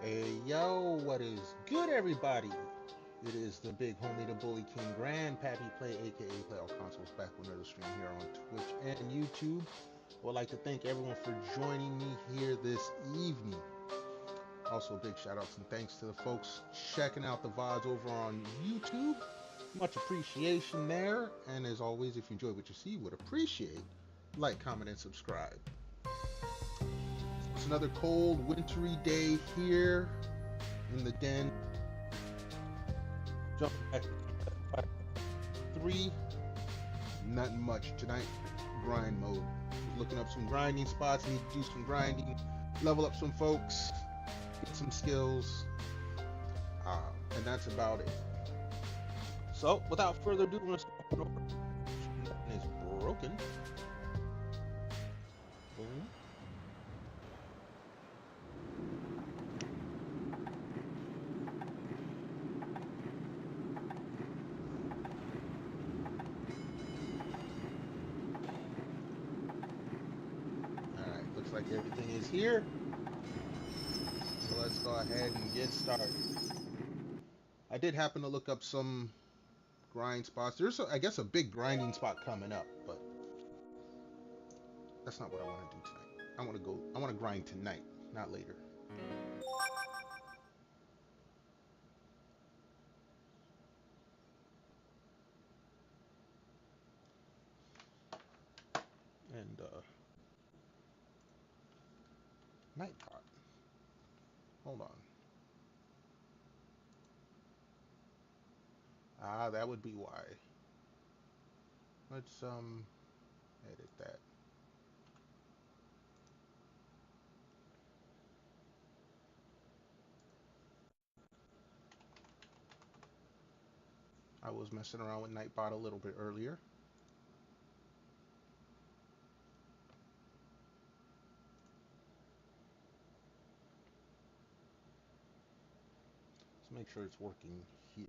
Hey yo, what is good, everybody? It is the big homie, the Bully King, Grandpappy Play, aka Play All Consoles, back with another stream here on Twitch and YouTube. I would like to thank everyone for joining me here this evening. Also, big shout outs and thanks to the folks checking out the VODs over on YouTube. Much appreciation there. And as always, if you enjoy what you see, would appreciate like, comment, and subscribe. It's another cold, wintry day here in the den. Jumping back to 3. Nothing much tonight. Grind mode. Just looking up some grinding spots. Need to do some grinding. Level up some folks. Get some skills. And that's about it. So, without further ado, we're going to start over. Nothing is broken. Boom. Like everything is here, so let's go ahead and get started. I did happen to look up some grind spots. There's, I guess, a big grinding spot coming up, but that's not what I want to do tonight. I want to grind tonight, not later. And Nightbot. Hold on. That would be why. Let's edit that. I was messing around with Nightbot a little bit earlier. Let's make sure it's working here.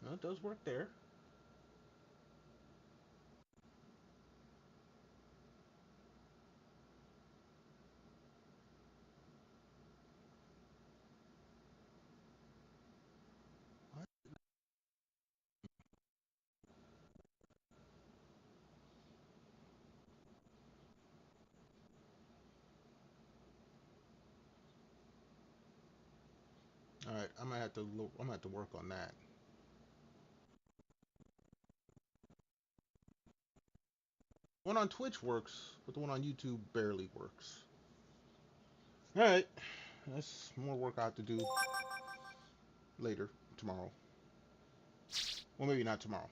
No, it does work there. All right, I'm gonna have to work on that. One on Twitch works, but the one on YouTube barely works. All right, that's more work I have to do later, tomorrow. Well, maybe not tomorrow.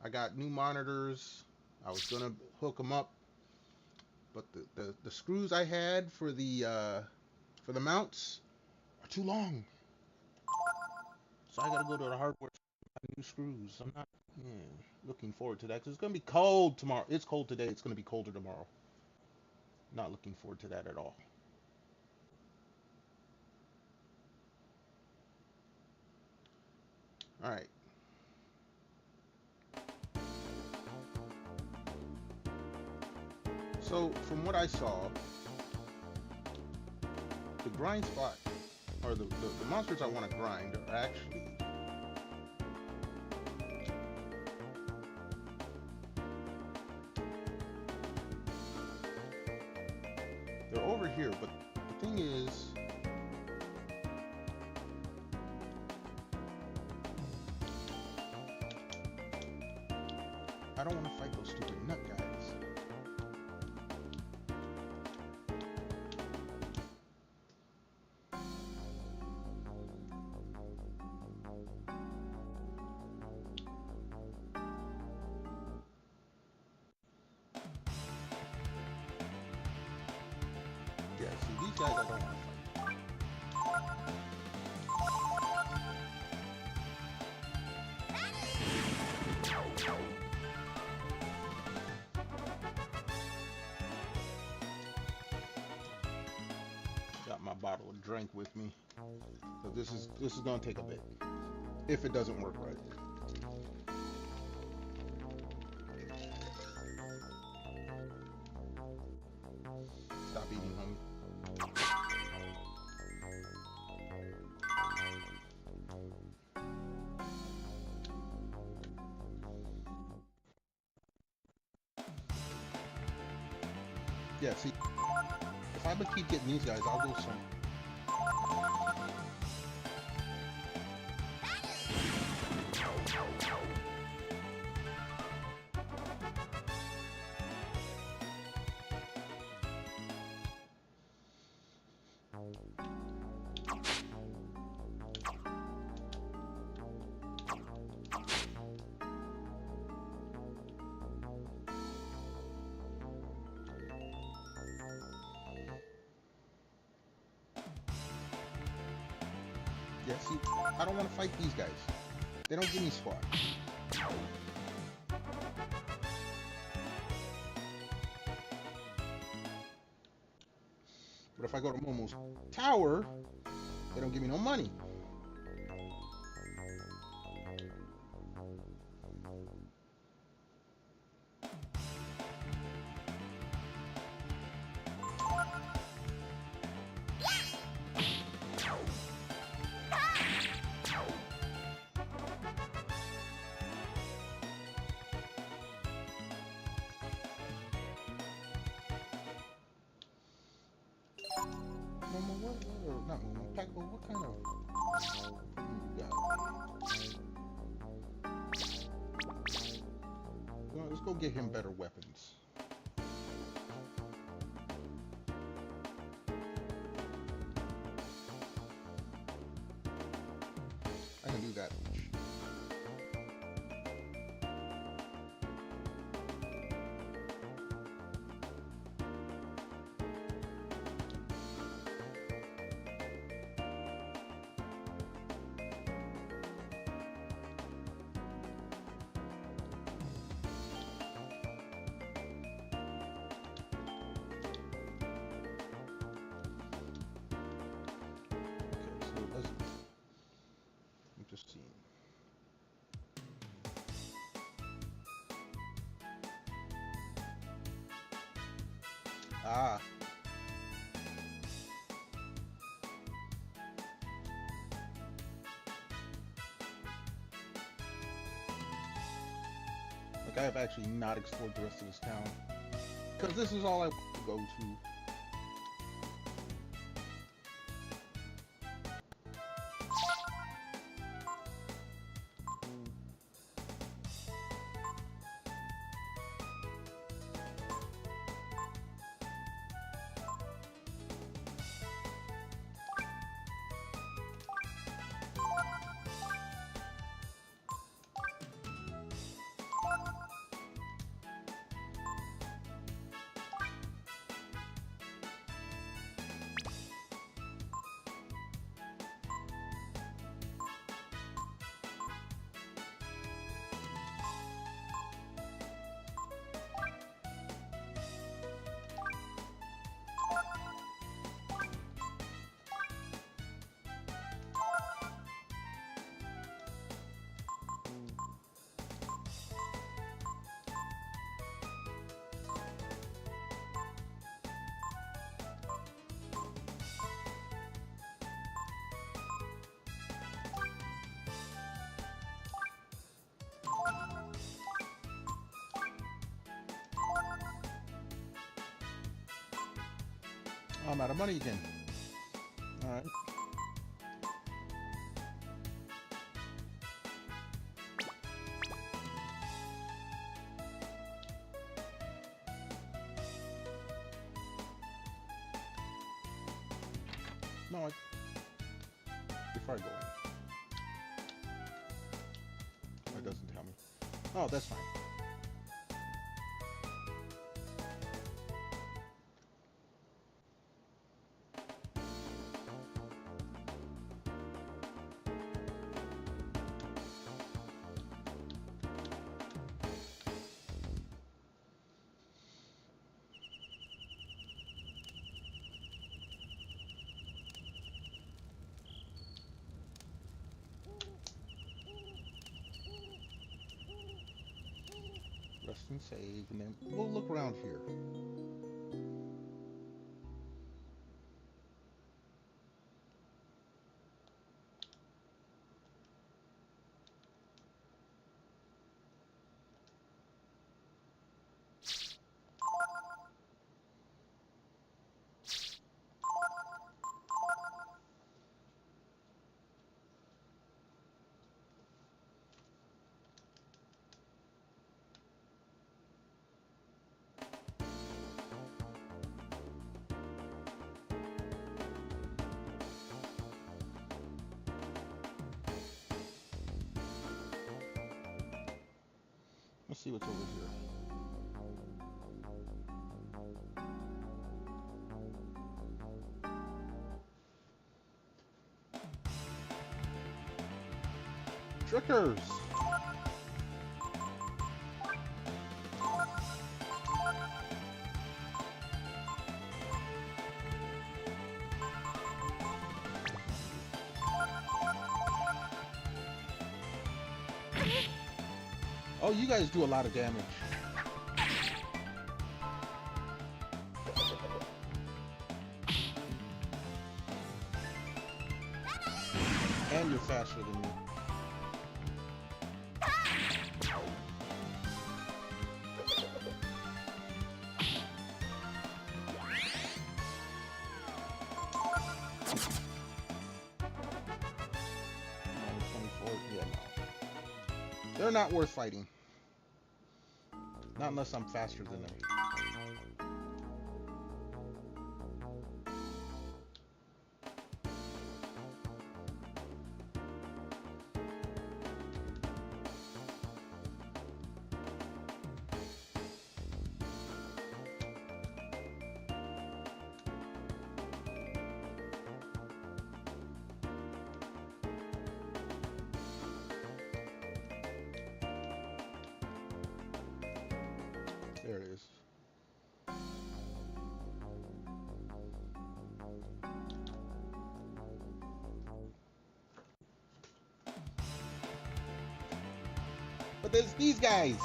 I got new monitors. I was gonna hook them up, but the screws I had for the mounts are too long. So I gotta go to the hardware to buy new screws. I'm not looking forward to that because it's gonna be cold tomorrow. It's cold today. It's gonna be colder tomorrow. Not looking forward to that at all. All right. So from what I saw, the grind spot, or the monsters I want to grind are actually they're over here, but the thing is, I don't want to fight those stupid nut guys. Yeah, see, these guys I don't want to fight. Got my bottle of drink with me. So this is gonna take a bit. If it doesn't work right. Yeah, see, if I keep getting these guys, I'll go some. Yeah, see, I don't want to fight these guys. They don't give me squat. But if I go to Momo's tower, they don't give me no money. Momo, not Momo, Packable, what kind of you got? Well, let's go get him better weapons. I can do that. Ah. Like, I have actually not explored the rest of this town. Because this is all I want to go to. Oh, I'm out of money again. Alright. No, before I go in. It doesn't tell me. Oh, that's fine. Rest and save, and then we'll look around here. Let's see what's over here. Trickers! Oh, you guys do a lot of damage. And you're faster than me. Yeah, no. They're not worth fighting. Not unless I'm faster than them. There it is. But there's these guys.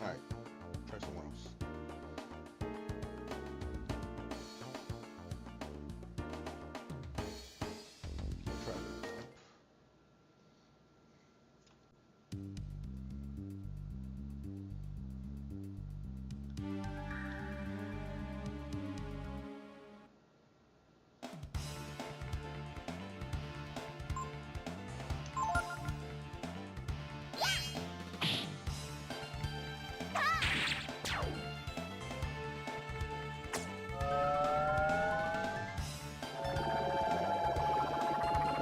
Alright, try somewhere else. Try it.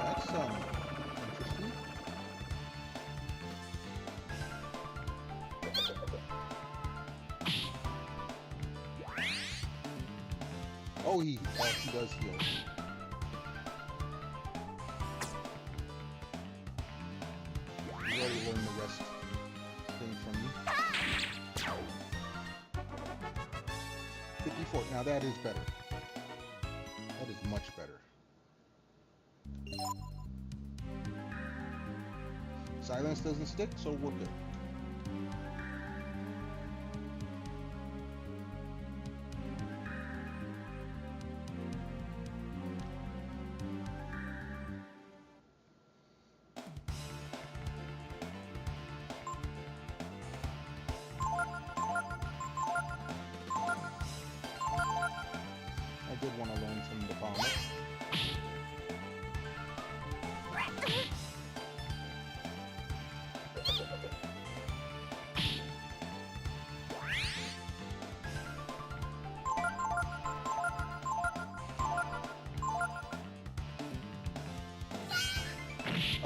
That's interesting. Oh, he does heal. You already learned the rest thing from me. 54. Now that is better. That is much better. Silence doesn't stick, so we're good. I did want to learn from the bomber.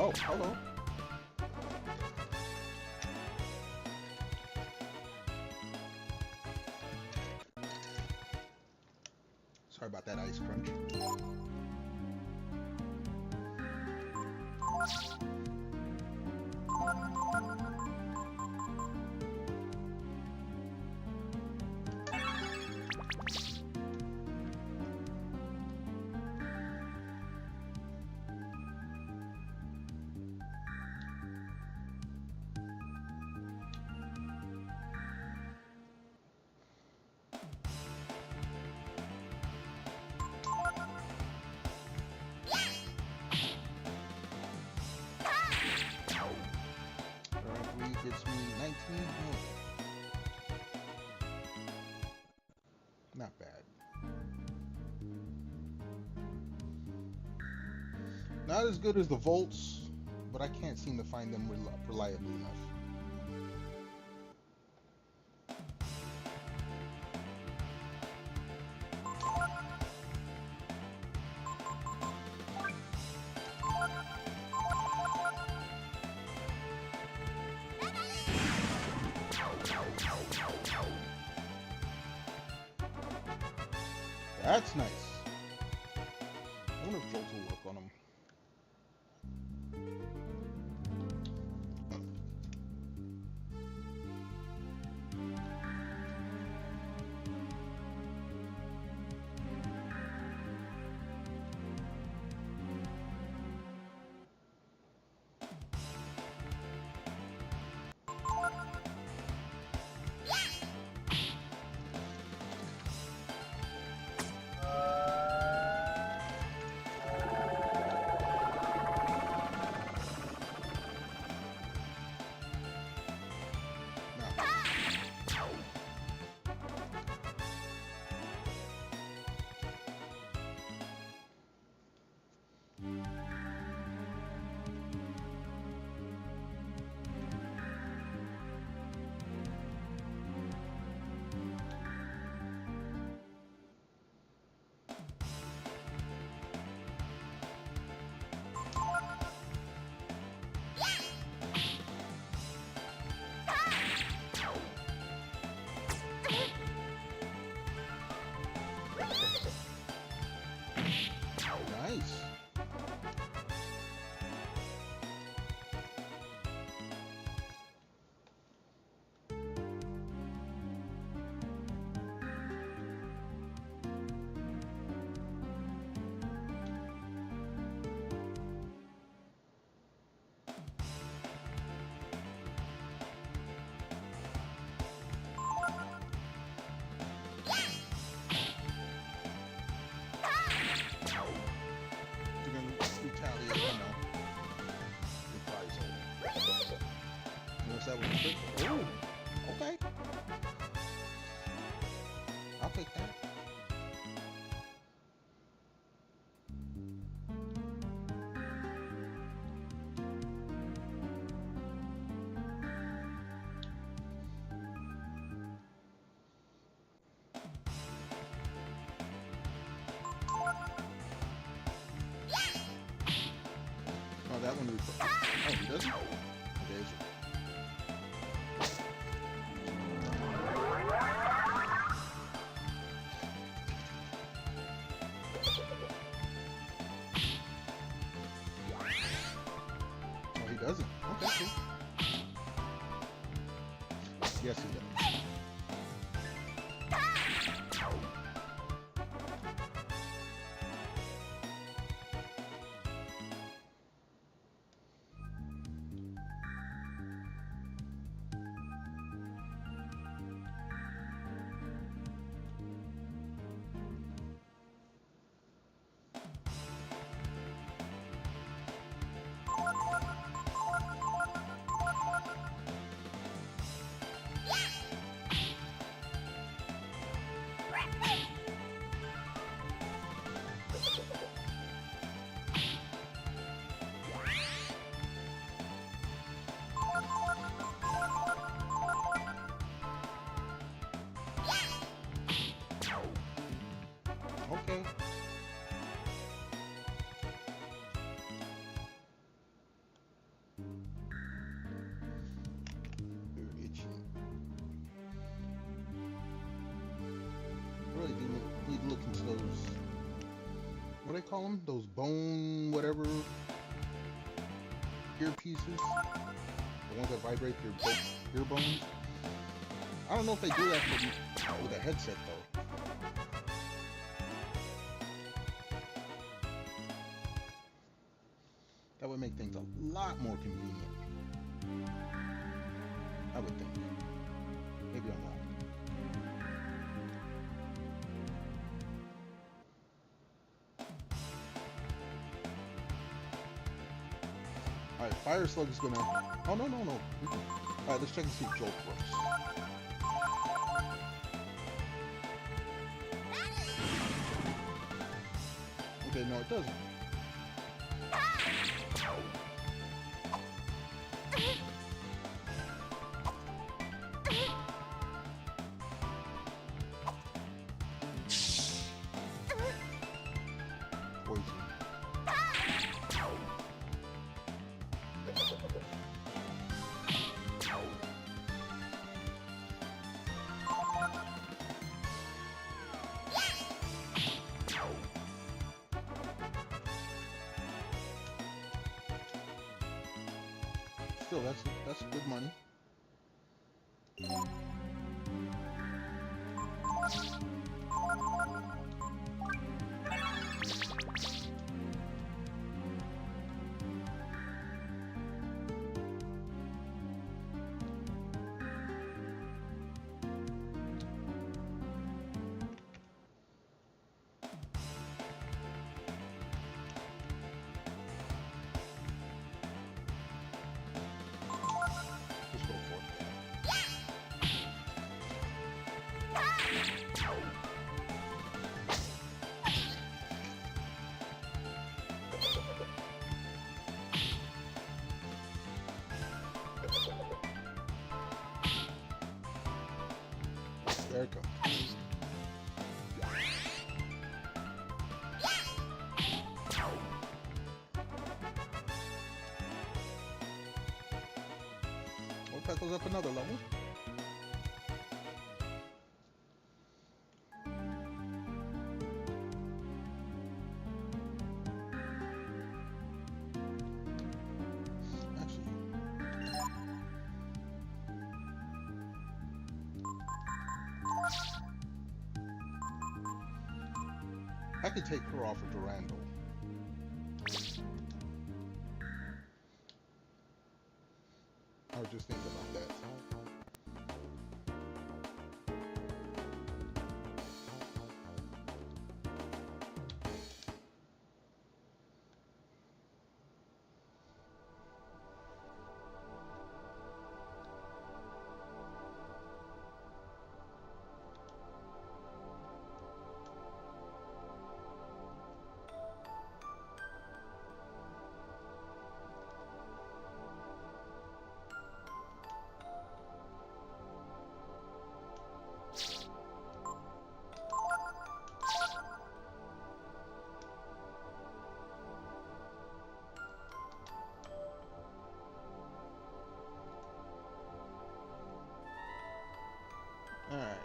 Oh, hello. Sorry about that ice crunch. Not bad. Not as good as the volts, but I can't seem to find them reliably enough. That's nice. I wonder if Jolt will work on them. Nice. That was quick. Ooh, okay. I'll take that. Oh, that one we put. Oh, he doesn't? Okay, doesn't. Okay, cool. Yes, he does. Okay. Very itchy. Really do need to look into those. What do they call them? Those bone whatever earpieces. The ones that vibrate your ear bones. I don't know if they do that with a headset though. That would make things a lot more convenient. I would think. Maybe I'm wrong. Alright, Fire Slug is gonna... Oh, no. Alright, let's check and see if Jolt works. Okay, no, it doesn't. Poison. Still, that's good money. Let's go for it. There it goes. Well, that goes up another level. Actually, I could take her off of Durandal. I was just thinking about that. Alright.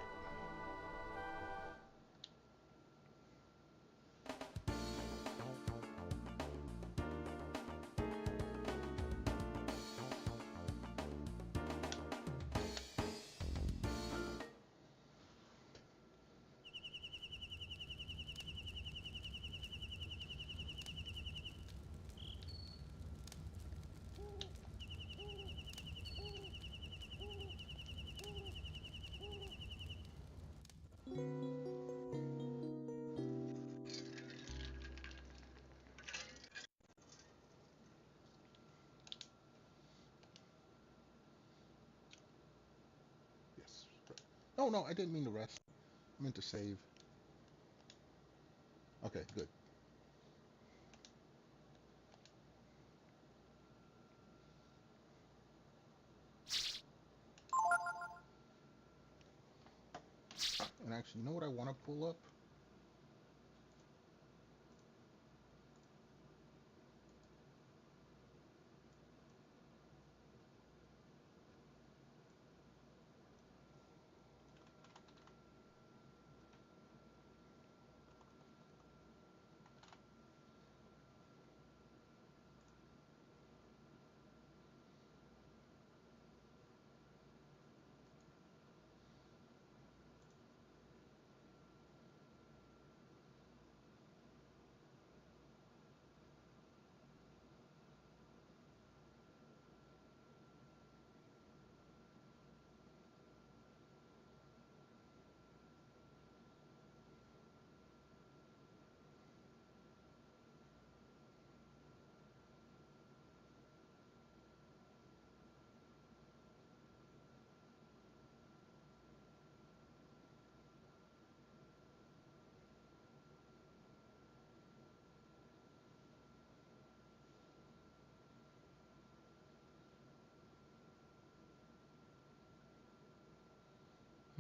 Yes. No, no, I didn't mean to rest. I meant to save. Okay, good. And actually, you know what I want to pull up?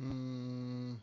Mm,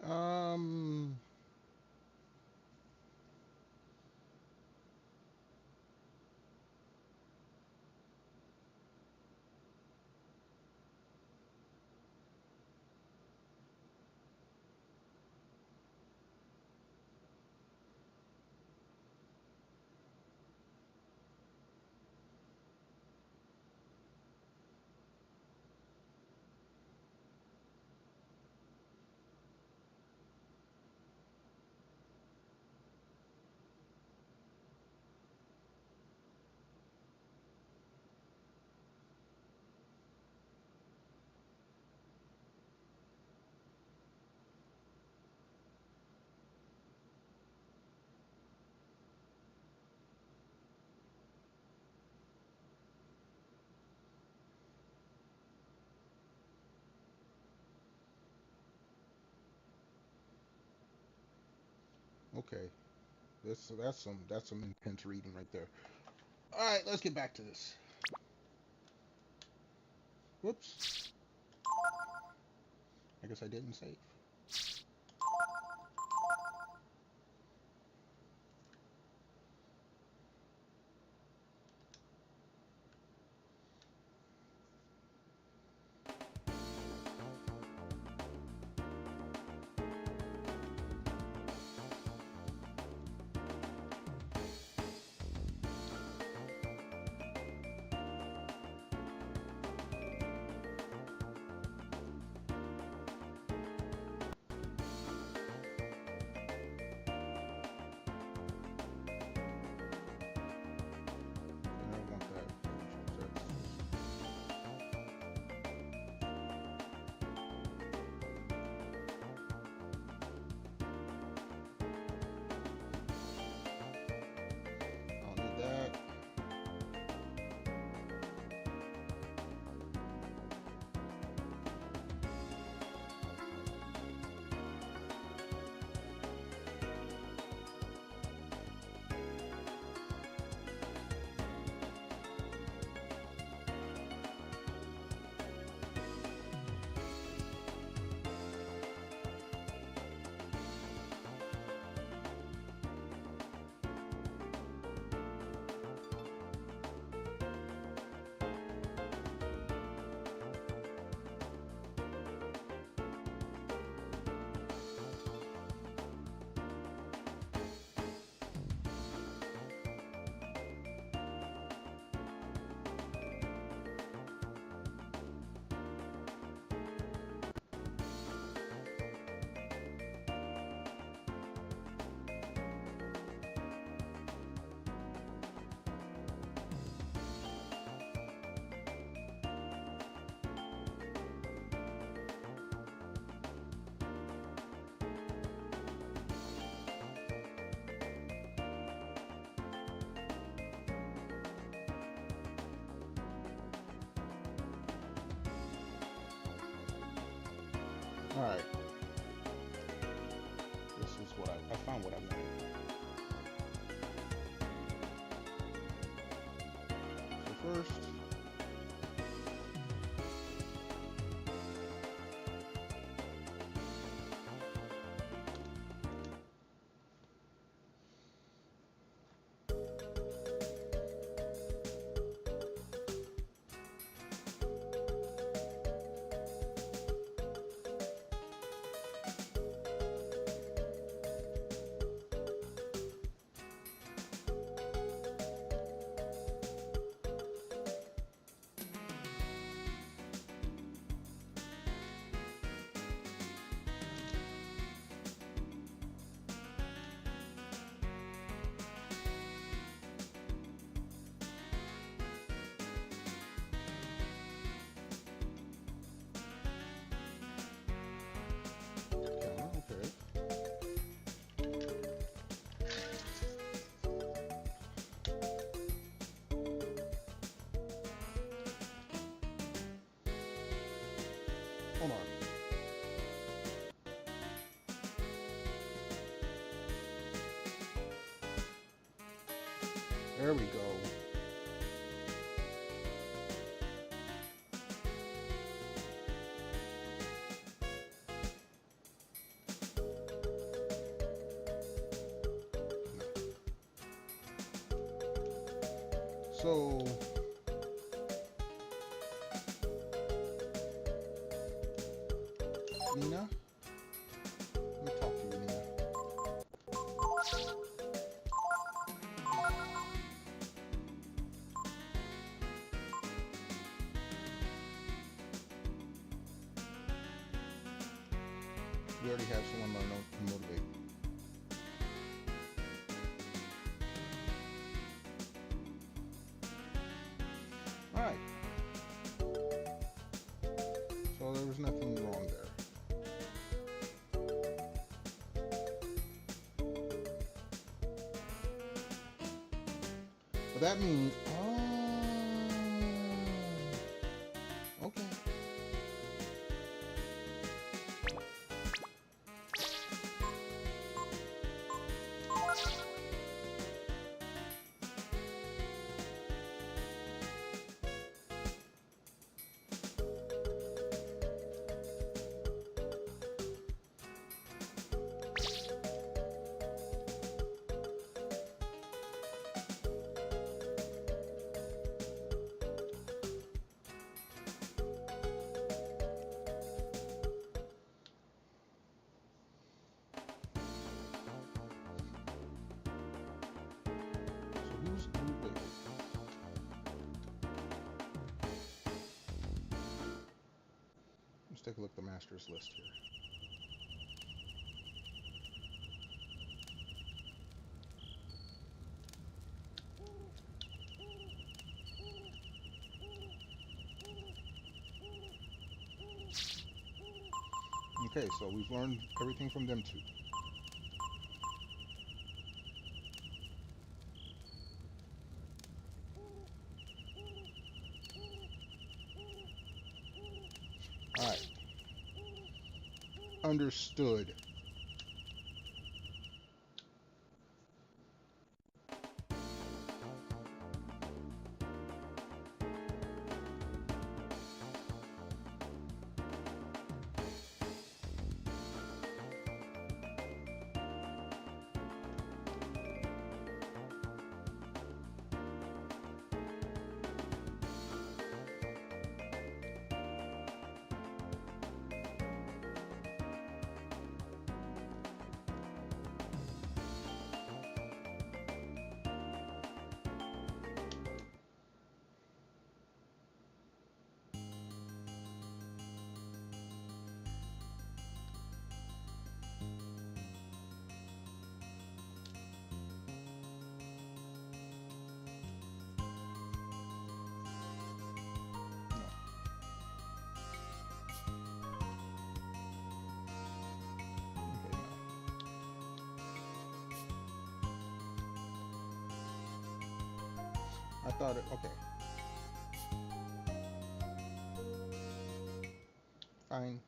um, okay. That's some intense reading right there. All right, let's get back to this. Whoops. I guess I didn't save. Alright. This is what I found what I wanted. So first, okay. Hold on. There we go. So Nina, let me talk to you, Nina. We already have someone learn to motivate. Alright. So there was nothing wrong there. But that means, okay. Let's take a look at the masters list here. Okay, so we've learned everything from them too. Alright. Understood. I thought it, okay. Fine.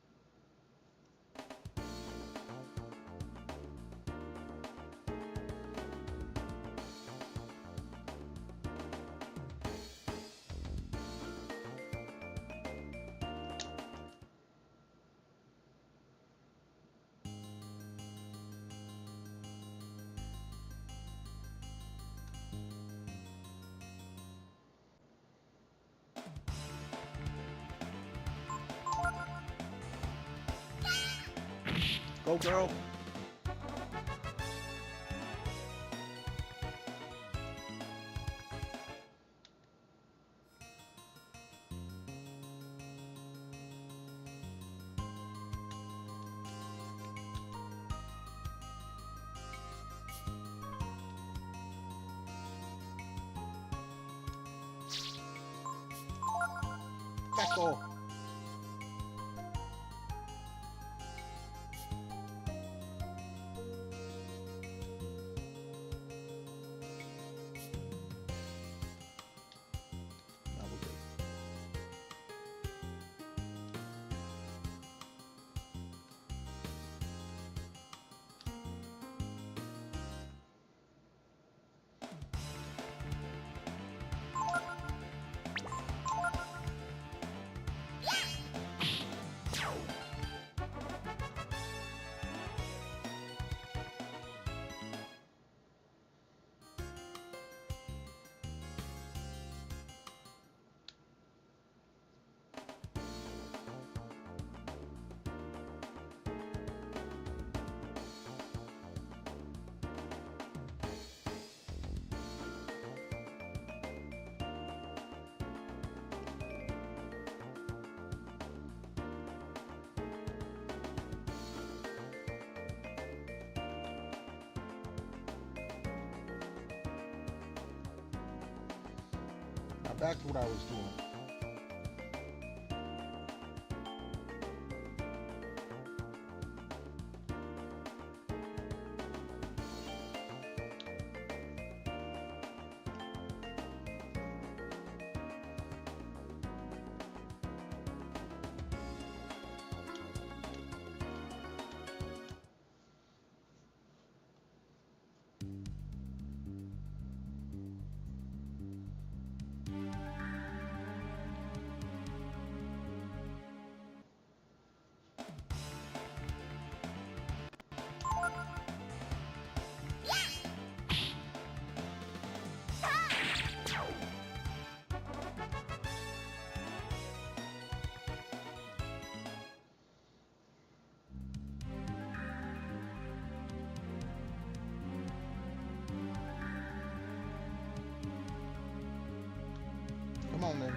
Go, girl. Tackle. Now we're good. Now back to what I was doing. Come on, then.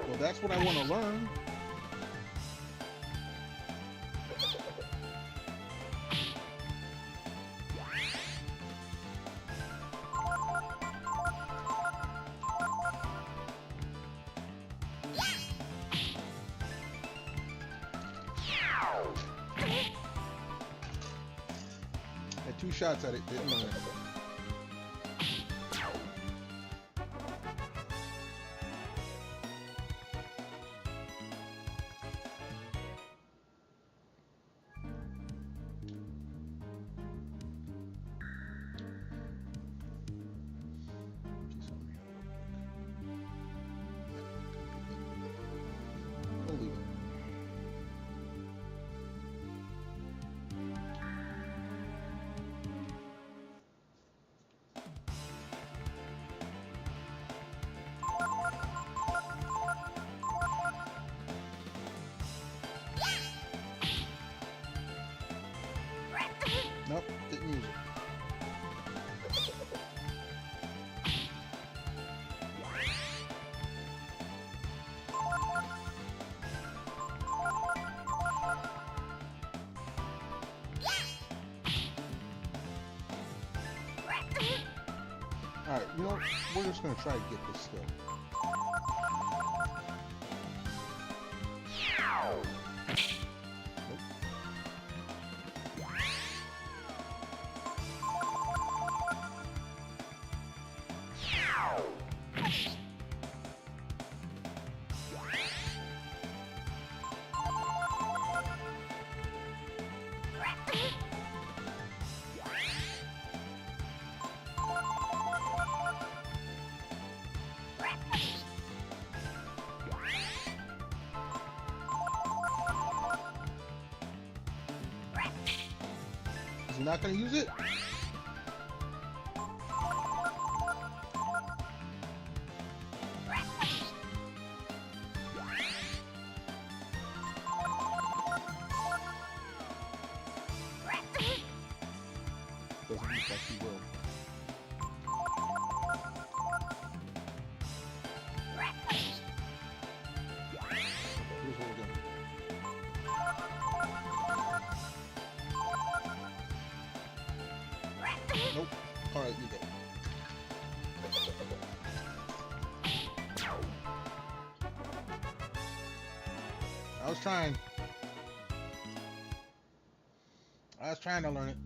Well, that's what I want to learn. Had 2 shots at it, didn't learn it. Alright, you know, we're just gonna try to get this still. Is he not gonna use it? Doesn't look like he will. Here's what we're doing. Nope. Alright, you get it. I was trying to learn it.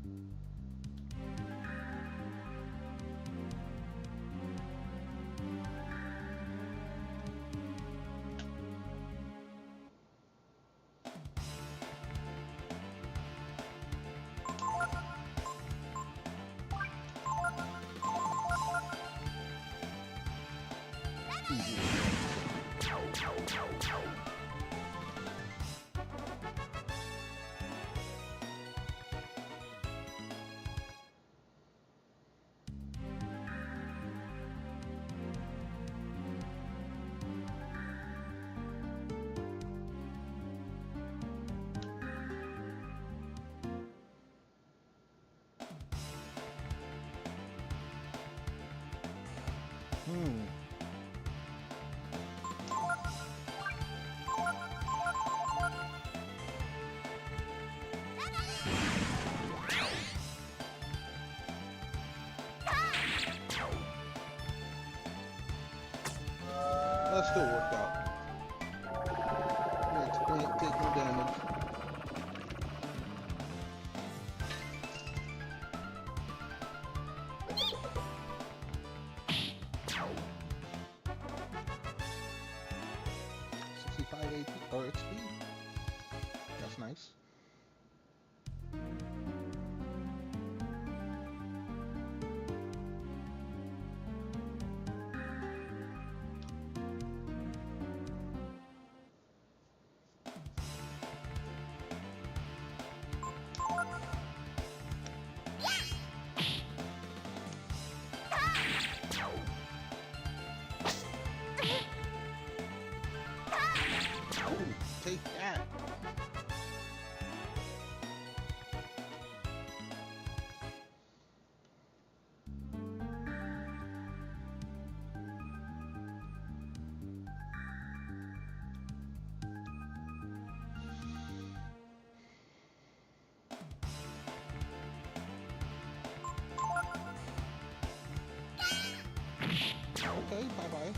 That still worked out. Yeah, take no damage. AP or XP. That's nice. Take that. Okay, bye-bye.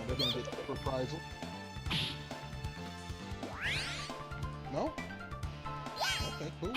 They're gonna get reprisal. No? Okay, cool.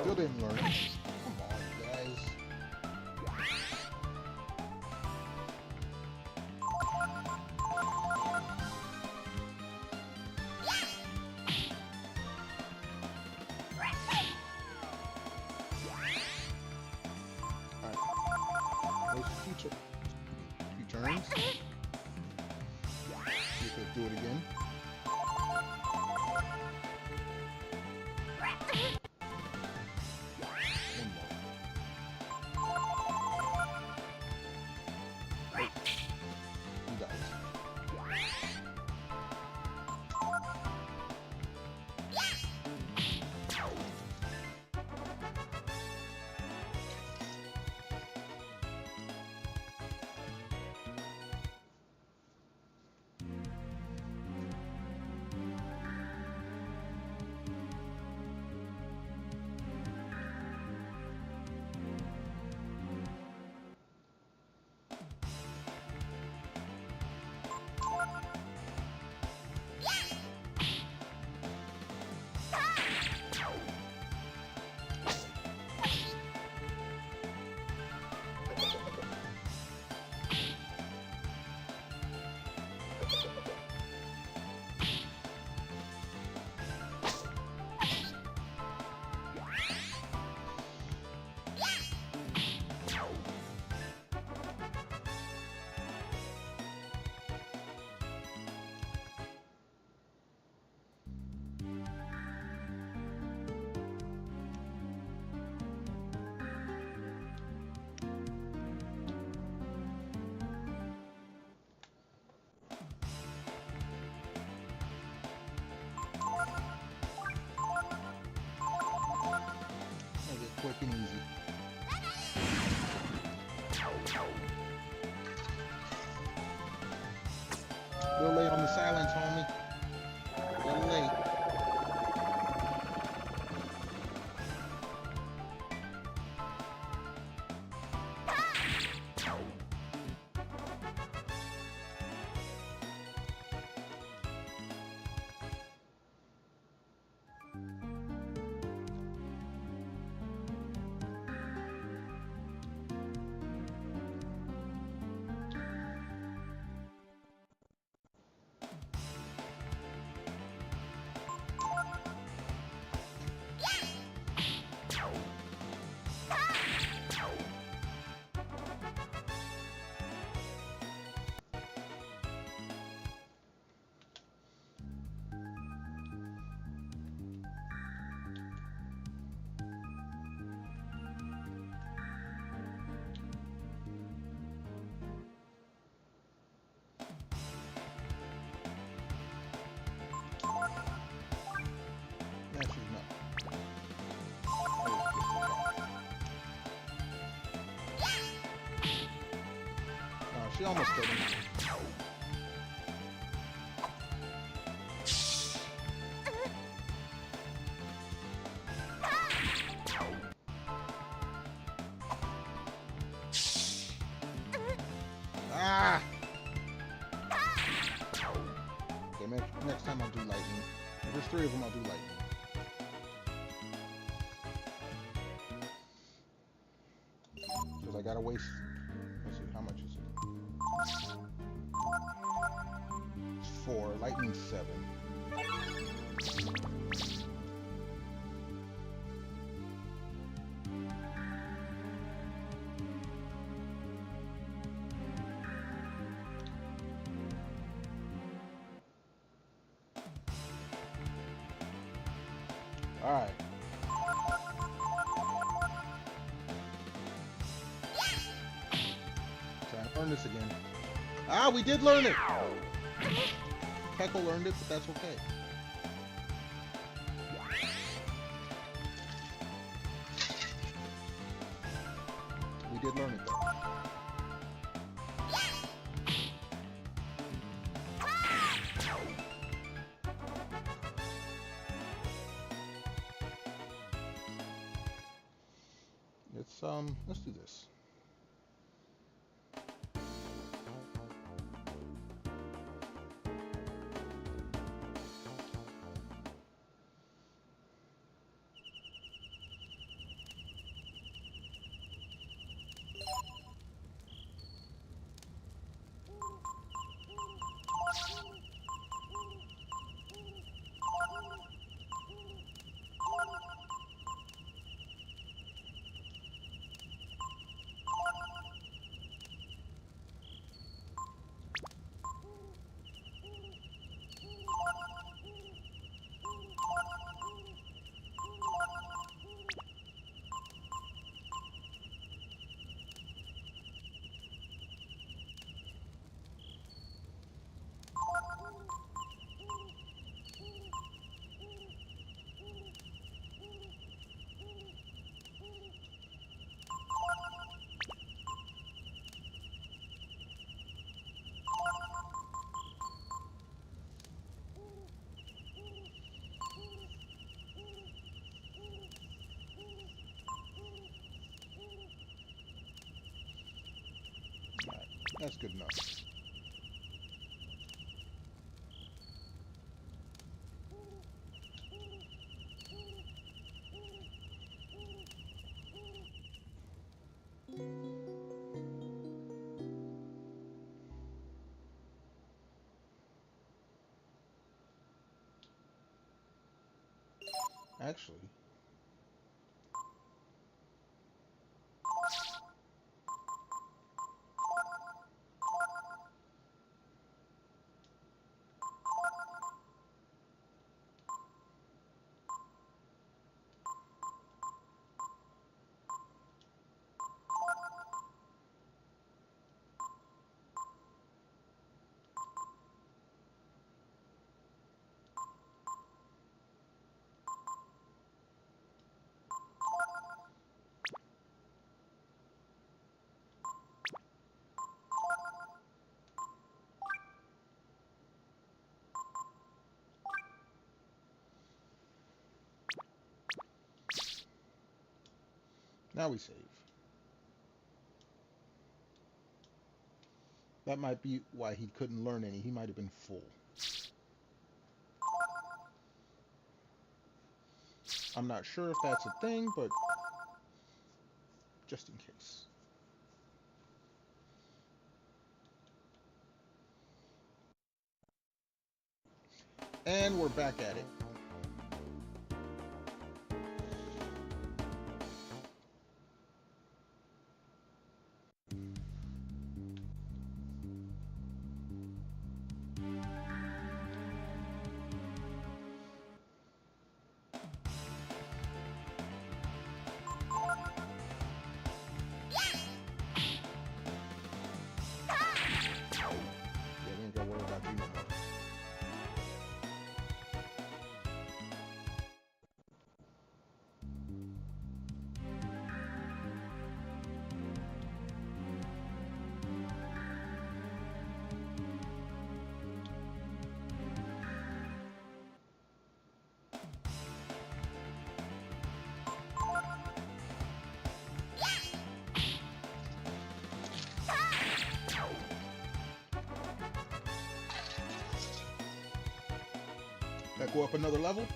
Still didn't learn. Come on, guys. Alright. Those few turns. You could do it again. Quick and easy. A little late on the silence, homie. A little late. She almost killed him. Ah! Okay, next time I'll do lightning. If there's 3 of them, I'll do lightning. Because I gotta waste. Let's see, how much is it? 4, lightning 7. All right. Trying to learn this again. Ah, we did learn it. Peckle learned it, but that's okay. We did learn it though. Let's do this. That's good enough. Actually, now we save. That might be why he couldn't learn any. He might have been full. I'm not sure if that's a thing, but just in case. And we're back at it. That go up another level?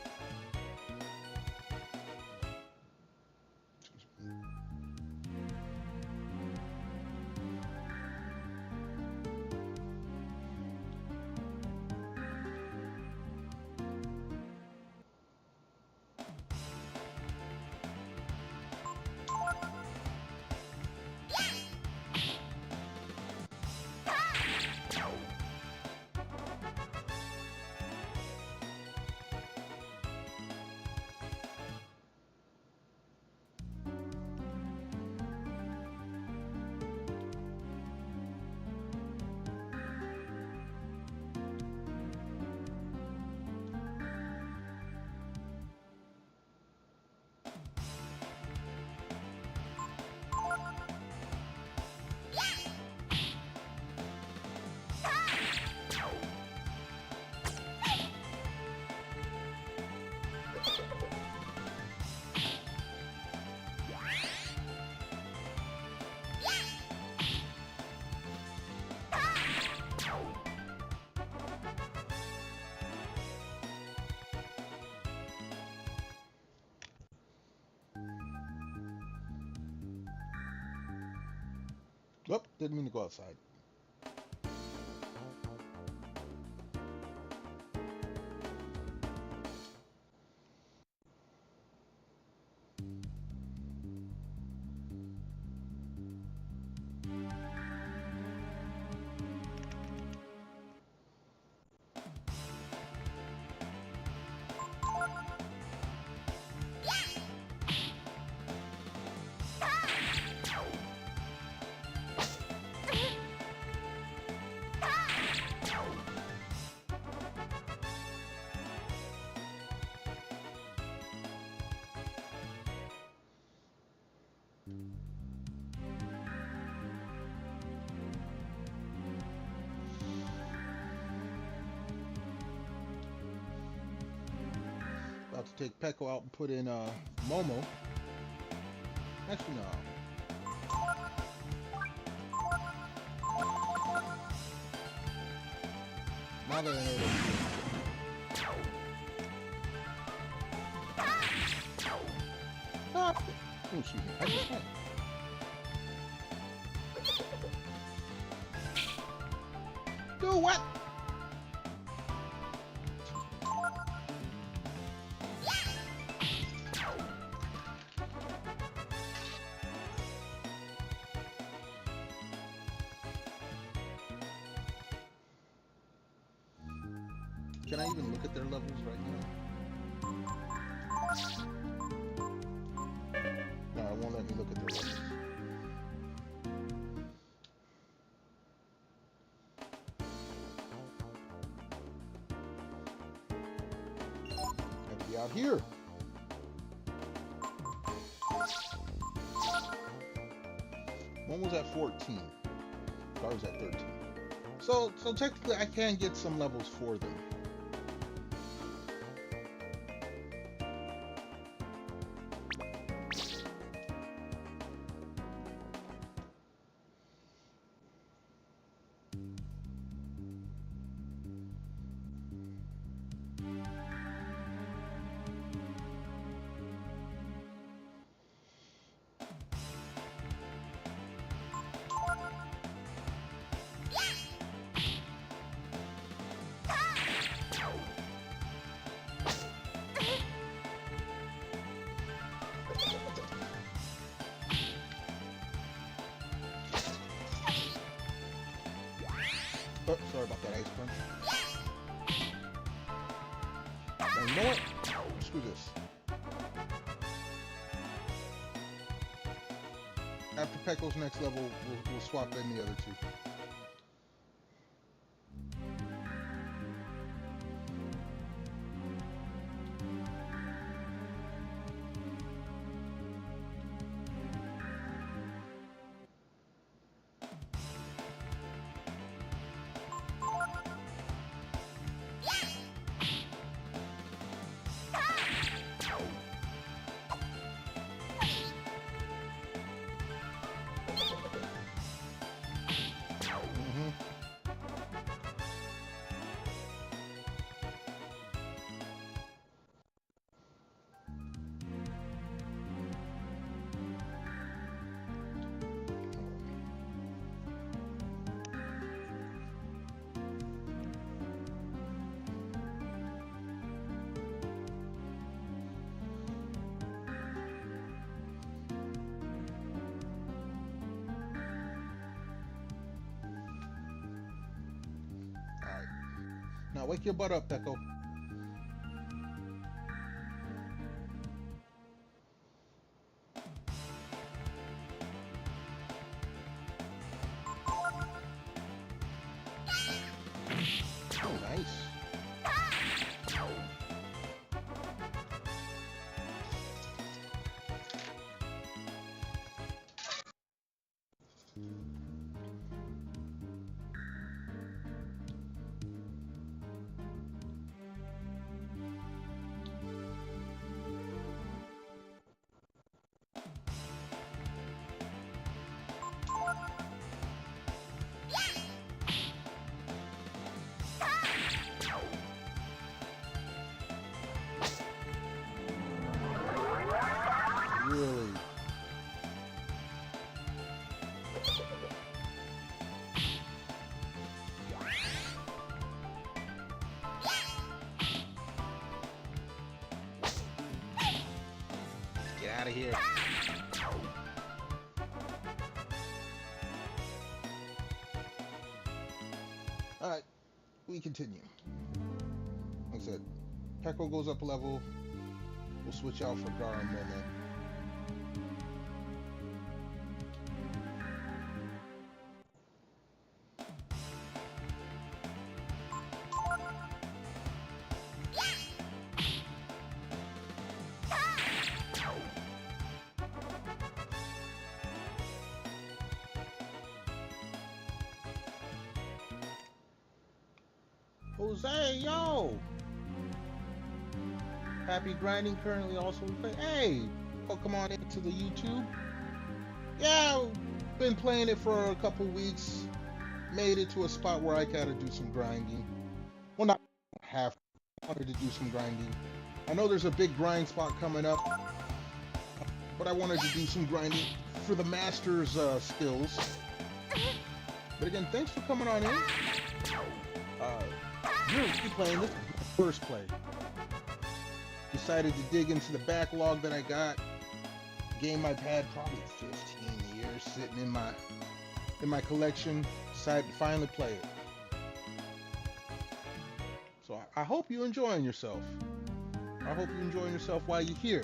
Oh, didn't mean to go outside. About to take Peko out and put in Momo. Actually, no. that I know that. Stop it. Oh, excuse me. I just went. Do what? Can I even look at their levels right now? No, it won't let me look at their levels. Have to be out here. One was at 14. I was at 13. So technically I can get some levels for them. Oh, sorry about that ice crunch. Now, you know what? Screw this. After Pecco's next level, we'll swap in the other two. Now wake your butt up, Pecco. Oh, nice. Really? Get out of here. Alright, we continue. Like I said, Pecco goes up a level. We'll switch out for Gar and Momo. Jose, yo! Happy grinding, currently also playing. Hey, come on into the YouTube. Yeah, been playing it for a couple weeks. Made it to a spot where I gotta do some grinding. Well, not half. I wanted to do some grinding. I know there's a big grind spot coming up, but I wanted to do some grinding for the master's skills. But again, thanks for coming on in. You're playing this first play. Decided to dig into the backlog that I got. Game I've had probably 15 years sitting in my collection. Decided to finally play it. So I hope you're enjoying yourself. I hope you're enjoying yourself while you're here.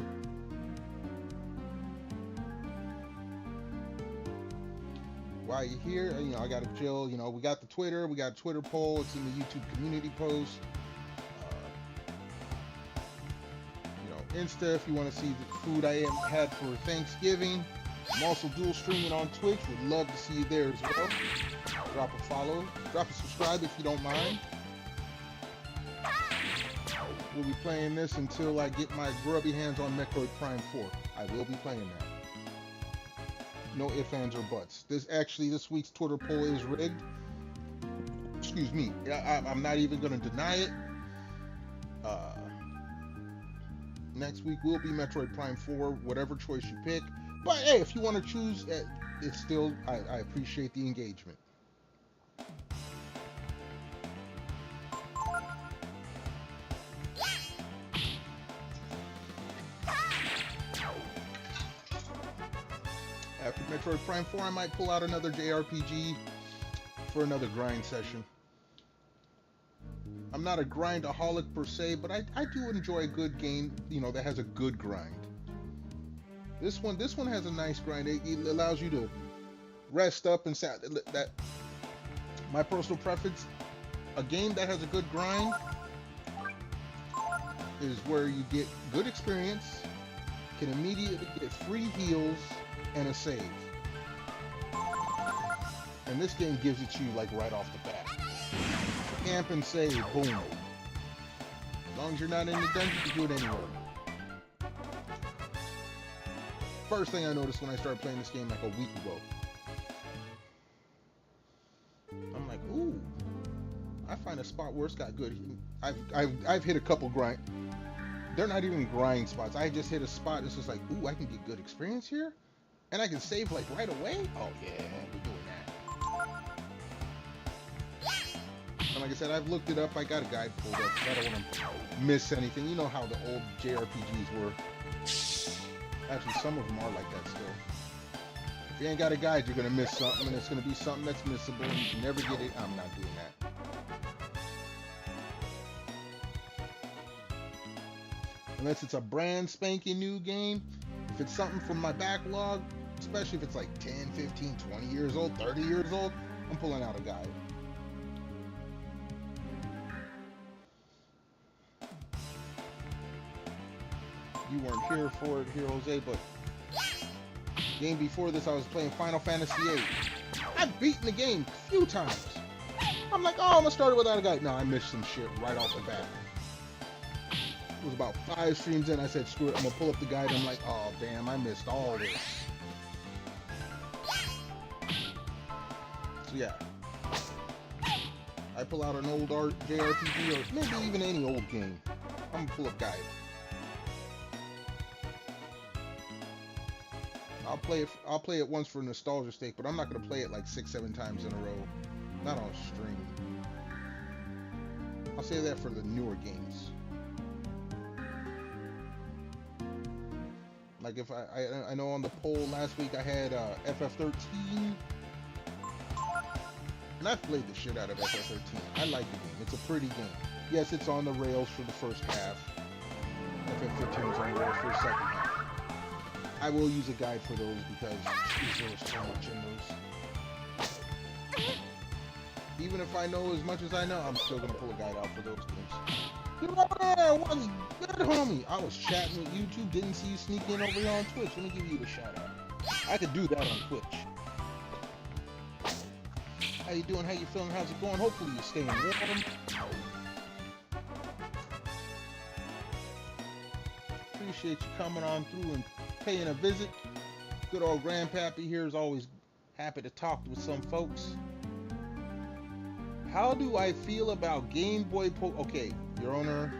While you're here, you know, I got to chill. You know, we got the Twitter. We got a Twitter poll. It's in the YouTube community post. You know, Insta if you want to see the food I had for Thanksgiving. I'm also dual streaming on Twitch. Would love to see you there as well. Drop a follow. Drop a subscribe if you don't mind. We'll be playing this until I get my grubby hands on Metroid Prime 4. I will be playing that. No ifs, ands, or buts. This week's Twitter poll is rigged. Excuse me. I'm not even going to deny it. Next week will be Metroid Prime 4, whatever choice you pick. But hey, if you want to choose, it's still, I appreciate the engagement. After Metroid Prime 4, I might pull out another JRPG for another grind session. I'm not a grindaholic per se, but I do enjoy a good game, you know, that has a good grind. This one has a nice grind. It allows you to rest up and say that my personal preference, a game that has a good grind is where you get good experience, can immediately get free heals and a save. And this game gives it to you like right off the bat. Camp and save, boom. As long as you're not in the dungeon, you can do it anywhere. First thing I noticed when I started playing this game like a week ago. I'm like, ooh, I find a spot where it's got good. I've hit a couple grind. They're not even grind spots. I just hit a spot. It's just like, ooh, I can get good experience here, and I can save like right away. Oh yeah, we're doing that. And like I said, I've looked it up. I got a guide pulled up. I don't want to miss anything. You know how the old JRPGs were. Actually, some of them are like that still. If you ain't got a guide, you're gonna miss something, and it's gonna be something that's missable, and you can never get it. I'm not doing that. Unless it's a brand spanking new game. If it's something from my backlog, especially if it's like 10, 15, 20 years old, 30 years old, I'm pulling out a guide. You weren't here for it here, Jose, but game before this I was playing Final Fantasy VIII. I've beaten the game a few times. I'm like, oh, I'm gonna start it without a guide. No, I missed some shit right off the bat. It was about 5 streams in. I said, screw it, I'm gonna pull up the guide. I'm like, oh damn, I missed all this. So yeah, I pull out an old JRPG or maybe even any old game. I'm gonna pull up guide. I'll play it once for nostalgia's sake, but I'm not gonna play it like 6-7 times in a row. Not on stream. I'll say that for the newer games. Like if I know on the poll last week I had FF13, and I've played the shit out of FF13. I like the game. It's a pretty game. Yes, it's on the rails for the first half. FF15 is on the rails for the second half. I will use a guide for those because there was so much in those. Even if I know as much as I know, I'm still gonna pull a guide out for those games. You're over there, what's good, homie? I was chatting with YouTube, didn't see you sneak in over here on Twitch. Let me give you the shout out. I could do that on Twitch. How you doing? How you feeling? How's it going? Hopefully you're staying warm. Appreciate you coming on through and paying a visit. Good old Grandpappy here is always happy to talk with some folks. How do I feel about Game Boy Okay, Your Honor,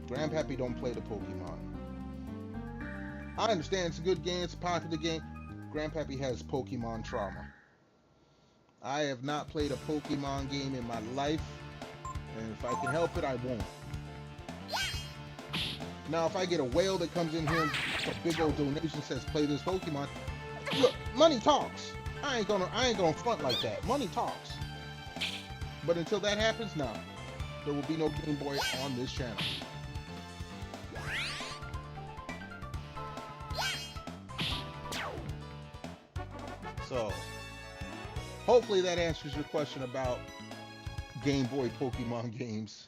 Grandpappy don't play the Pokemon. I understand it's a good game, it's a popular game. Grandpappy has Pokemon trauma. I have not played a Pokemon game in my life, and if I can help it, I won't. Now, if I get a whale that comes in here and a big old donation says play this Pokemon, look, money talks. I ain't gonna front like that. Money talks. But until that happens, no. There will be no Game Boy on this channel. So, hopefully that answers your question about Game Boy Pokemon games.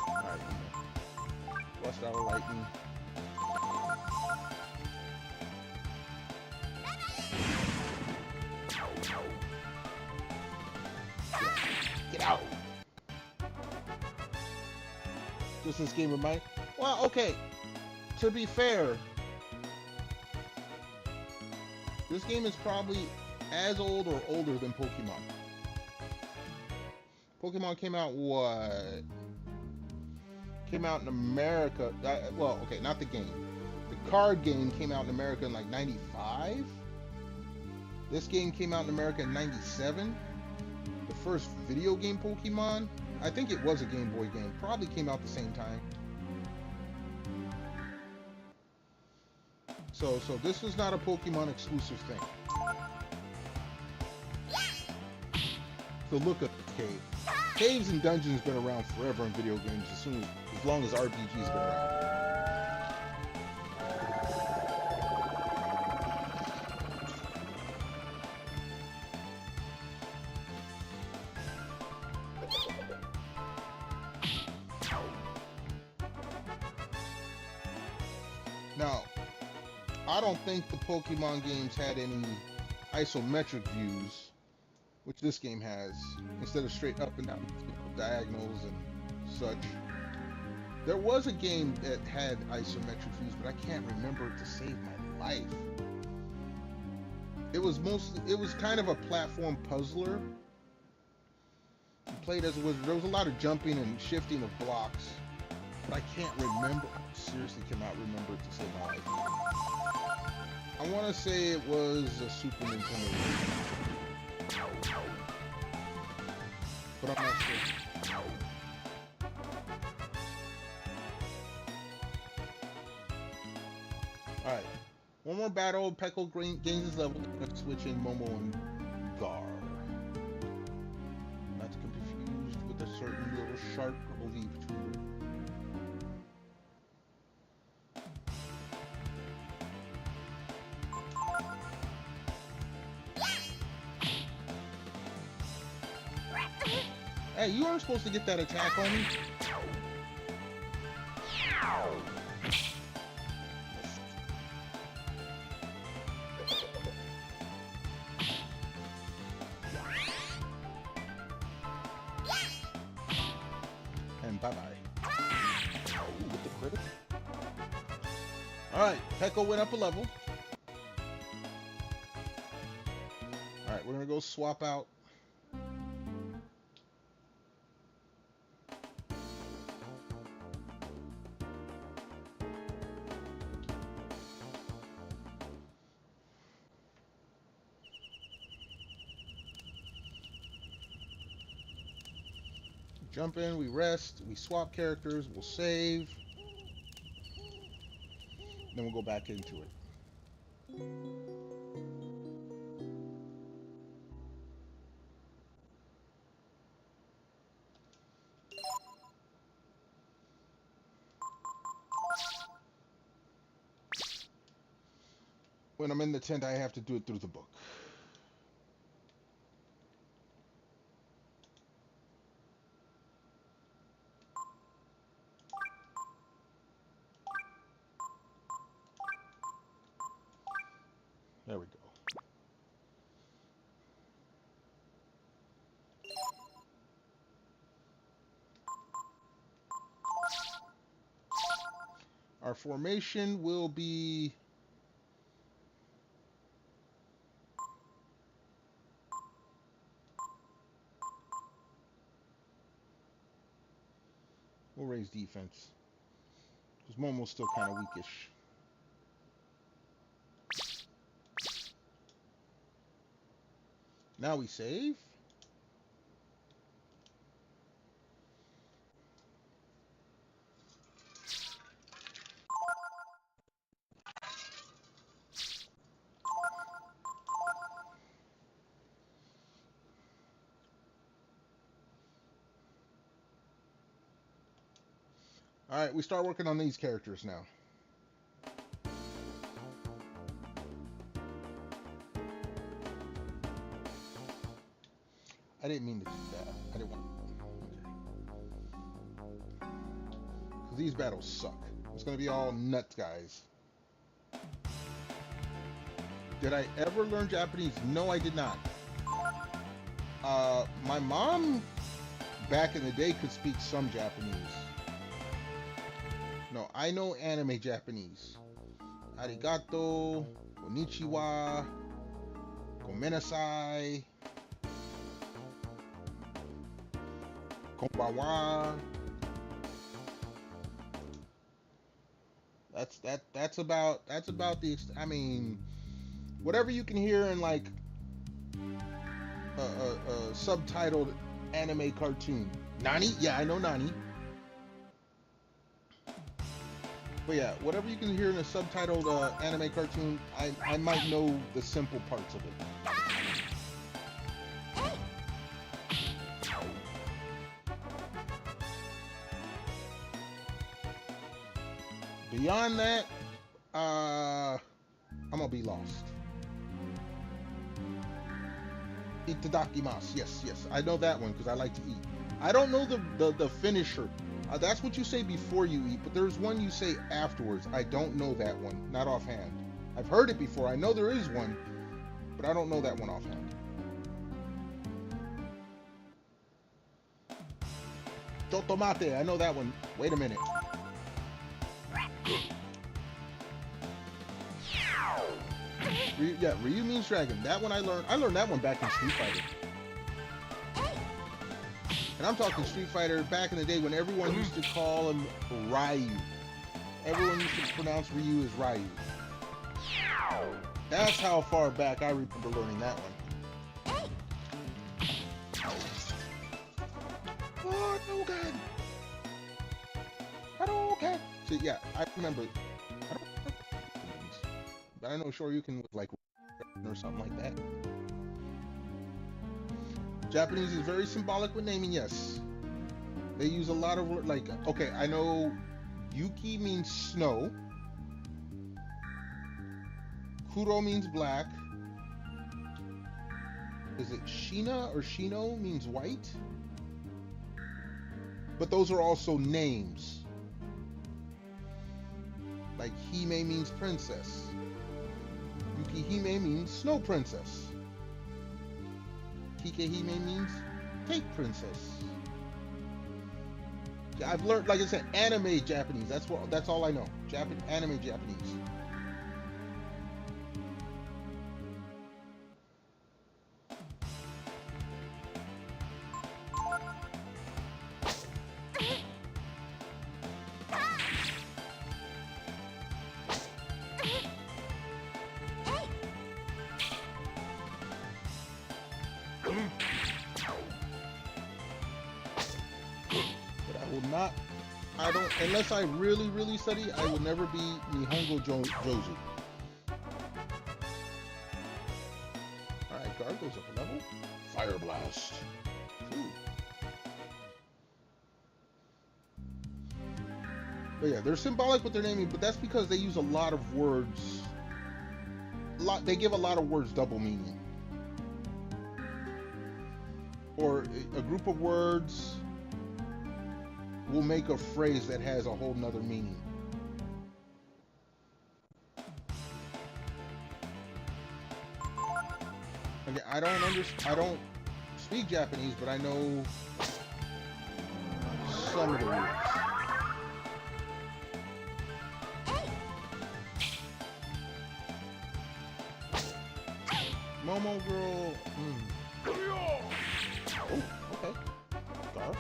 Alright, West Hour Lightning. Get out! Does this game remind? Well, okay. To be fair, this game is probably as old or older than Pokemon. Pokemon came out what? Came out in America. Well, okay, not the game. The card game came out in America in like '95. This game came out in America in '97. The first video game Pokemon, I think it was a Game Boy game, probably came out the same time. So this was not a Pokemon exclusive thing. So look at the cave. Caves and dungeons been around forever in video games, as long as RPGs been around. Now, I don't think the Pokemon games had any isometric views, which this game has, instead of straight up and down, diagonals and such. There was a game that had isometric views, but I can't remember it to save my life. It was kind of a platform puzzler. You played as a wizard. There was a lot of jumping and shifting of blocks, but I can't remember. I seriously cannot remember it to save my life. I want to say it was a Super Nintendo game, but I'm not sure. Alright, one more battle. Pekko gains his level. Let's switch in Momo and Gar. Not to be confused with a certain little shark OV tuber. Hey, you aren't supposed to get that attack on me. And bye-bye. Ooh, with the critic. Alright, Pekko went up a level. Alright, we're gonna go swap out. Jump in, we rest, we swap characters, we'll save. Then we'll go back into it. When I'm in the tent, I have to do it through the book. There we go. Our formation will be... We'll raise defense. Because Momo's still kind of weakish. Now we save. Alright, we start working on these characters now. I didn't mean to do that. I didn't want to. Okay. Because these battles suck. It's going to be all nuts, guys. Did I ever learn Japanese? No, I did not. My mom, back in the day, could speak some Japanese. No, I know anime Japanese. Arigato, konnichiwa, gomenasai, konbanwa. That's about the, I mean, whatever you can hear in like a subtitled anime cartoon. Nani? Yeah, I know Nani. But yeah, whatever you can hear in a subtitled anime cartoon, I might know the simple parts of it. Beyond that, I'm gonna be lost. Itadakimasu. Yes, I know that one because I like to eat. I don't know the finisher. That's what you say before you eat, but there's one you say afterwards. I don't know that one, not offhand. I've heard it before. I know there is one, but I don't know that one offhand. Totomate, I know that one. Wait a minute. Yeah, Ryu means dragon. That one I learned that one back in Street Fighter. And I'm talking Street Fighter back in the day when everyone used to call him Ryu. Everyone used to pronounce Ryu as Ryu. That's how far back I remember learning that one. Oh, no good. I don't okay. So yeah, I remember. I don't know, but I know Shoryuken was like or something like that. Japanese is very symbolic with naming, yes. They use a lot of, like, okay, I know Yuki means snow. Kuro means black. Is it Shina or Shino means white? But those are also names. Like Hime means princess. Yukihime means snow princess. Kikehime means cake princess. I've learned, like I said, anime Japanese. That's all I know. Anime Japanese. Unless I really study, I will never be Nihongo Jozu. Alright, guard goes up a level. Fire Blast. Ooh. But yeah, they're symbolic with their naming, but that's because they use a lot of words. They give a lot of words double meaning. Or a group of words will make a phrase that has a whole nother meaning. Okay, I don't speak Japanese, but I know some of the words. Momo girl. Oh, okay. Scarf.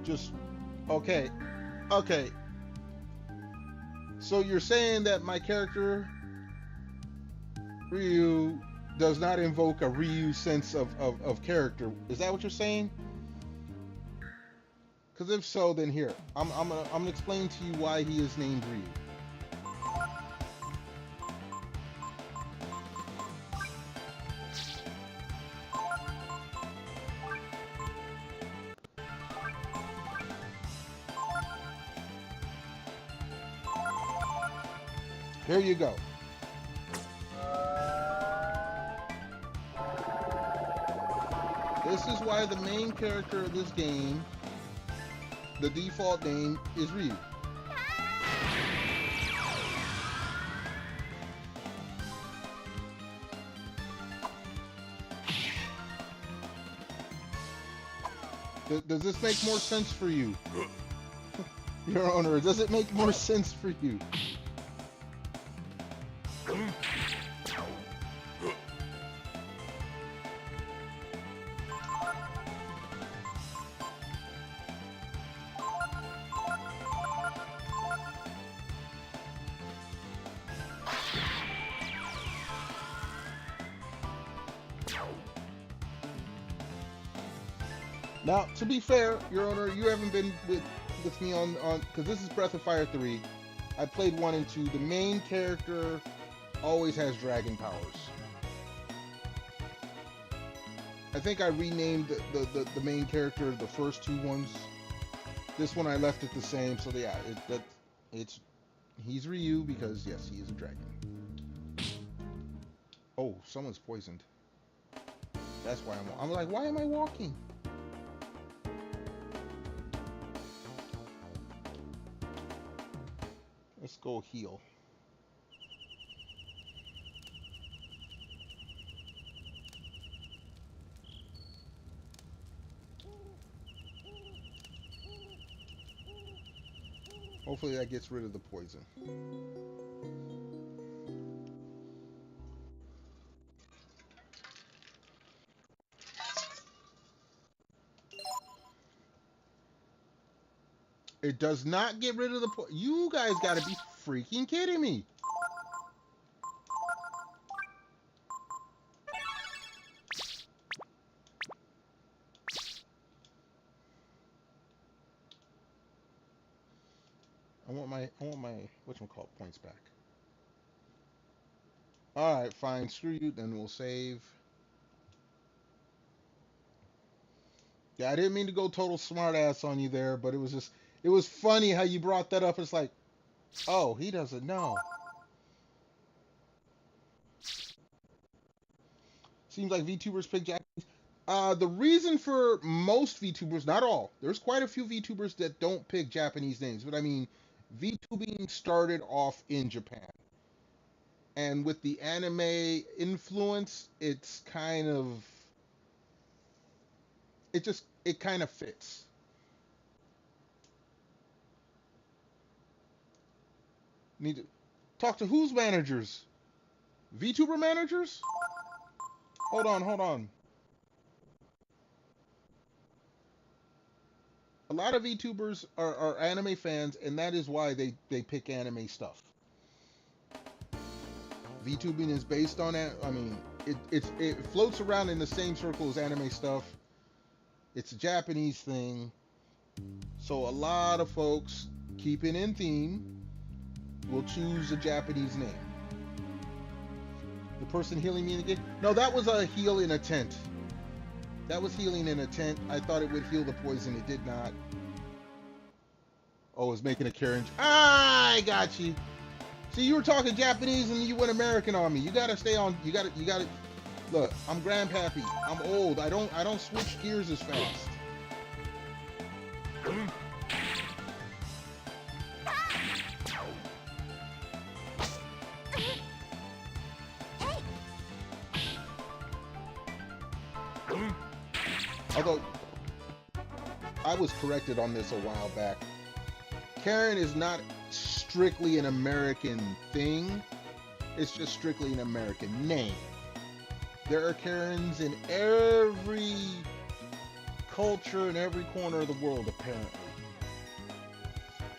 Just okay. Okay. So you're saying that my character Ryu does not invoke a Ryu sense of character. Is that what you're saying? Because if so, then here I'm gonna explain to you why he is named Ryu. Here you go. This is why the main character of this game, the default name is Ryu. Does this make more sense for you? Your Honor, does it make more sense for you? Now, to be fair, Your Honor, you haven't been with me on because this is Breath of Fire 3. I played 1 and 2. The main character always has dragon powers. I think I renamed the main character the first 2 ones. This one I left it the same. So yeah, he's Ryu because yes, he is a dragon. Oh, someone's poisoned. That's why I'm like, why am I walking? Let's go heal. Hopefully that gets rid of the poison. It does not get rid of the poison. You guys gotta be freaking kidding me. I want my whatchamacallit points back. Alright, fine, screw you, then we'll save. Yeah, I didn't mean to go total smartass on you there, but it was funny how you brought that up. It's like, oh, he doesn't know. Seems like VTubers pick Japanese. The reason for most VTubers, not all, there's quite a few VTubers that don't pick Japanese names, but I mean, VTubing started off in Japan. And with the anime influence, it's kind of, it kind of fits. Need to talk to whose managers? VTuber managers? Hold on. A lot of VTubers are anime fans, and that is why they pick anime stuff. VTubing is based on it. I mean, it floats around in the same circle as anime stuff. It's a Japanese thing. So a lot of folks, keeping in theme, will choose a Japanese name. The person healing me again? No, that was a heal in a tent. That was healing in a tent. I thought it would heal the poison. It did not. Oh, it's making a carriage. Ah, I got you. See, you were talking Japanese and you went American on me. You gotta stay on. You gotta. Look, I'm grandpappy. I'm old. I don't switch gears as fast. Although, I was corrected on this a while back. Karen is not strictly an American thing. It's just strictly an American name. There are Karens in every culture in every corner of the world, apparently.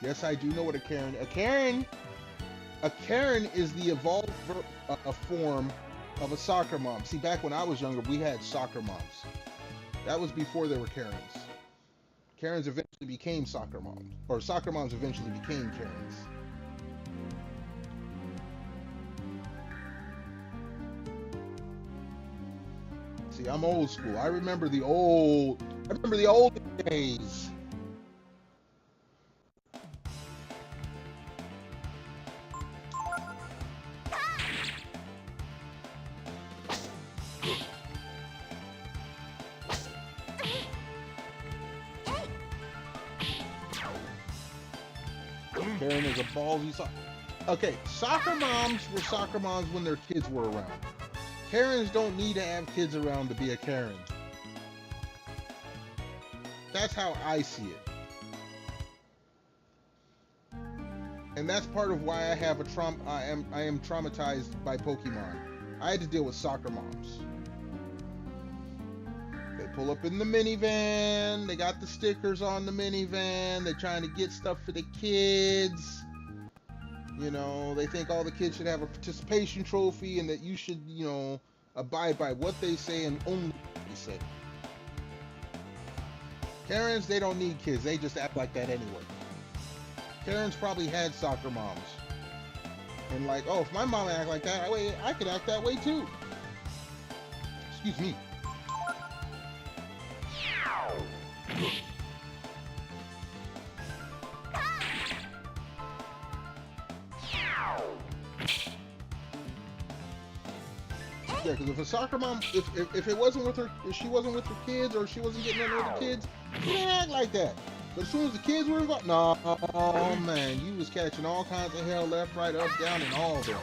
Yes, I do know what a Karen. A Karen is the evolved form of a soccer mom. See, back when I was younger, we had soccer moms. That was before there were Karens. Karens eventually became soccer moms, or soccer moms eventually became Karens. See, I'm old school. I remember the old days. Karen is a ballsy soccer. Okay, soccer moms were soccer moms when their kids were around. Karens don't need to have kids around to be a Karen. That's how I see it. And that's part of why I have I am traumatized by Pokemon. I had to deal with soccer moms. They pull up in the minivan, they got the stickers on the minivan, they're trying to get stuff for the kids. You know, they think all the kids should have a participation trophy and that you should, you know, abide by what they say and only what they say. Karens, they don't need kids. They just act like that anyway. Karens probably had soccer moms. And like, oh, if my mom act like that, I could act that way too. Excuse me. Yeah, because if a soccer mom, if it wasn't with her, if she wasn't with her kids or she wasn't getting any of the kids, she didn't act like that. But as soon as the kids were involved, no, oh man, you was catching all kinds of hell, left, right, up, down, and all that.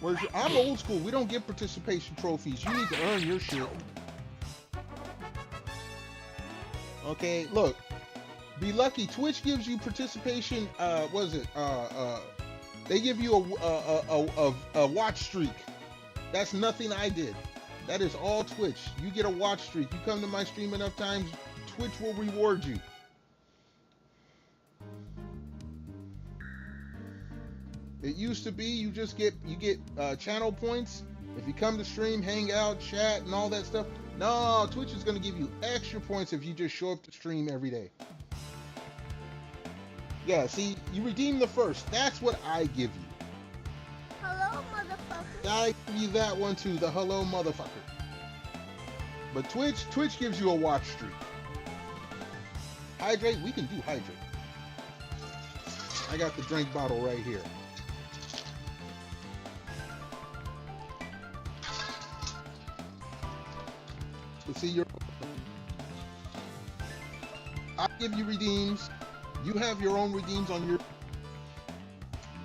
Whereas I'm old school. We don't get participation trophies. You need to earn your shit. Okay, look. Be lucky. Twitch gives you participation. What is it? They give you a watch streak. That's nothing I did. That is all Twitch. You get a watch streak. You come to my stream enough times, Twitch will reward you. It used to be you get channel points if you come to stream, hang out, chat, and all that stuff. No, Twitch is going to give you extra points if you just show up to stream every day. Yeah, see, you redeem the first. That's what I give you. Hello, motherfucker. I give you that one too, the hello motherfucker. But Twitch gives you a watch streak. Hydrate, we can do hydrate. I got the drink bottle right here. But see, I give you redeems. You have your own redeems on your...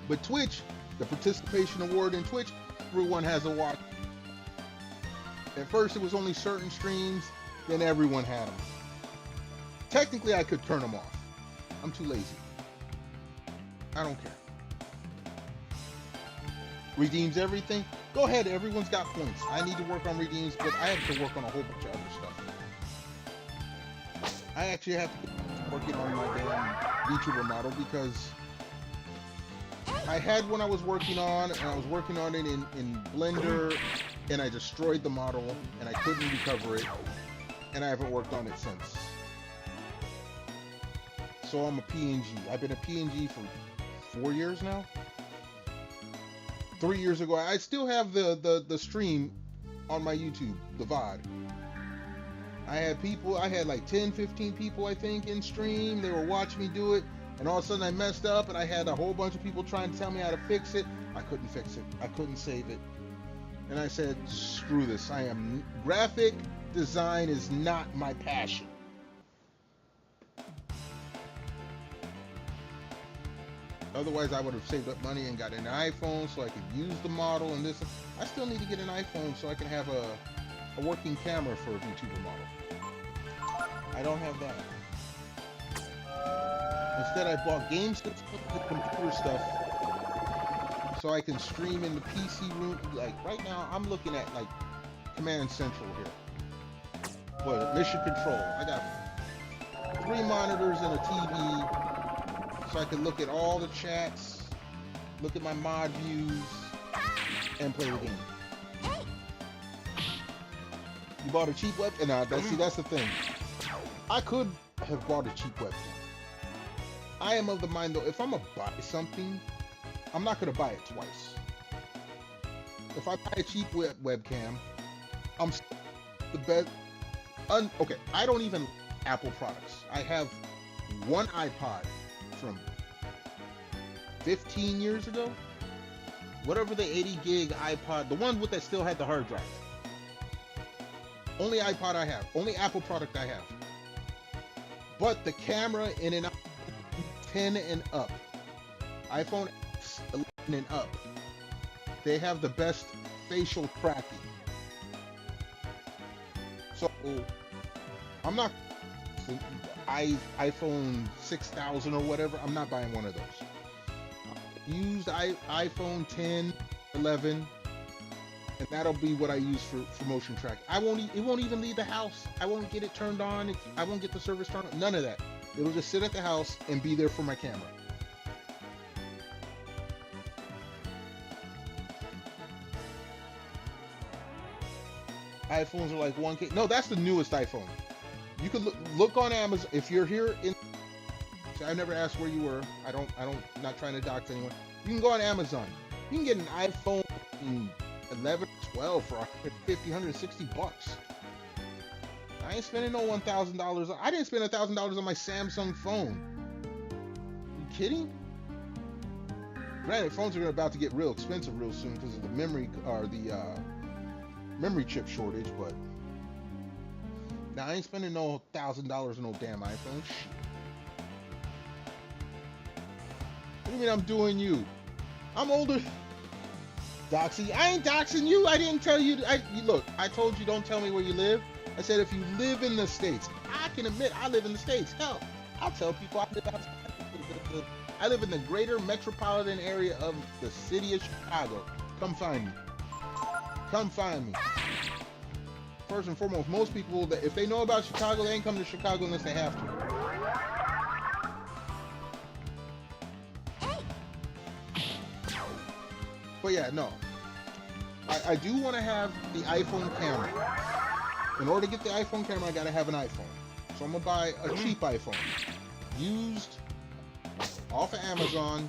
But Twitch, the participation award in Twitch, everyone has a watch. At first it was only certain streams, then everyone had them. Technically I could turn them off. I'm too lazy. I don't care. Redeems everything? Go ahead, everyone's got points. I need to work on redeems, but I have to work on a whole bunch of other stuff. I actually have to get working on my damn YouTuber model because I had one I was working on, and I was working on it in Blender, and I destroyed the model, and I couldn't recover it, and I haven't worked on it since. So I'm a PNG. I've been a PNG for 4 years now. 3 years ago, I still have the stream on my YouTube, the VOD. I had like 10, 15 people, I think, in stream. They were watching me do it, and all of a sudden I messed up, and I had a whole bunch of people trying to tell me how to fix it. I couldn't fix it. I couldn't save it. And I said, screw this. Graphic design is not my passion. Otherwise, I would have saved up money and got an iPhone so I could use the model and this. I still need to get an iPhone so I can have a working camera for a VTuber model. I don't have that. Instead, I bought games, computer stuff, so I can stream in the PC room. Like right now, I'm looking at like Command Central here. What? Mission Control. I got 3 monitors and a TV, so I can look at all the chats, look at my mod views, and play the game. You bought a cheap webcam? Nah, that's the thing. I could have bought a cheap webcam. I am of the mind though, if I'm gonna buy something, I'm not gonna buy it twice. If I buy a cheap webcam, I'm the best. Okay, I don't even Apple products. I have one iPod from 15 years ago. Whatever the 80 gig iPod, the one with that still had the hard drive. Only iPod I have. Only Apple product I have. But the camera in and up, 10 and up, iPhone 11 and up, they have the best facial tracking. So I'm not iPhone 6000 or whatever. I'm not buying one of those. Used iPhone 10, 11, and that'll be what I use for motion track. It won't even leave the house. I won't get it turned on. I won't get the service turned on. None of that. It'll just sit at the house and be there for my camera. iPhones are like 1K. No, that's the newest iPhone. You could look on Amazon if you're here in. I never asked where you were. Not trying to dox anyone. You can go on Amazon. You can get an iPhone 11, 12 for $150, $160. I ain't spending no $1,000. I didn't spend $1,000 on my Samsung phone. You kidding? Granted, phones are about to get real expensive real soon because of the memory or the memory chip shortage. But now I ain't spending no $1,000 on no damn iPhone. Shit. What do you mean I'm doing you? I'm older. Doxy, I ain't doxing you. I didn't tell you. Look, I told you don't tell me where you live. I said if you live in the States, I can admit I live in the States. Hell, I'll tell people I live outside. I live in the greater metropolitan area of the city of Chicago. Come find me. Come find me. First and foremost, most people, if they know about Chicago, they ain't come to Chicago unless they have to. But yeah, no. I do want to have the iPhone camera. In order to get the iPhone camera, I gotta have an iPhone. So I'm gonna buy a cheap iPhone, used, off of Amazon.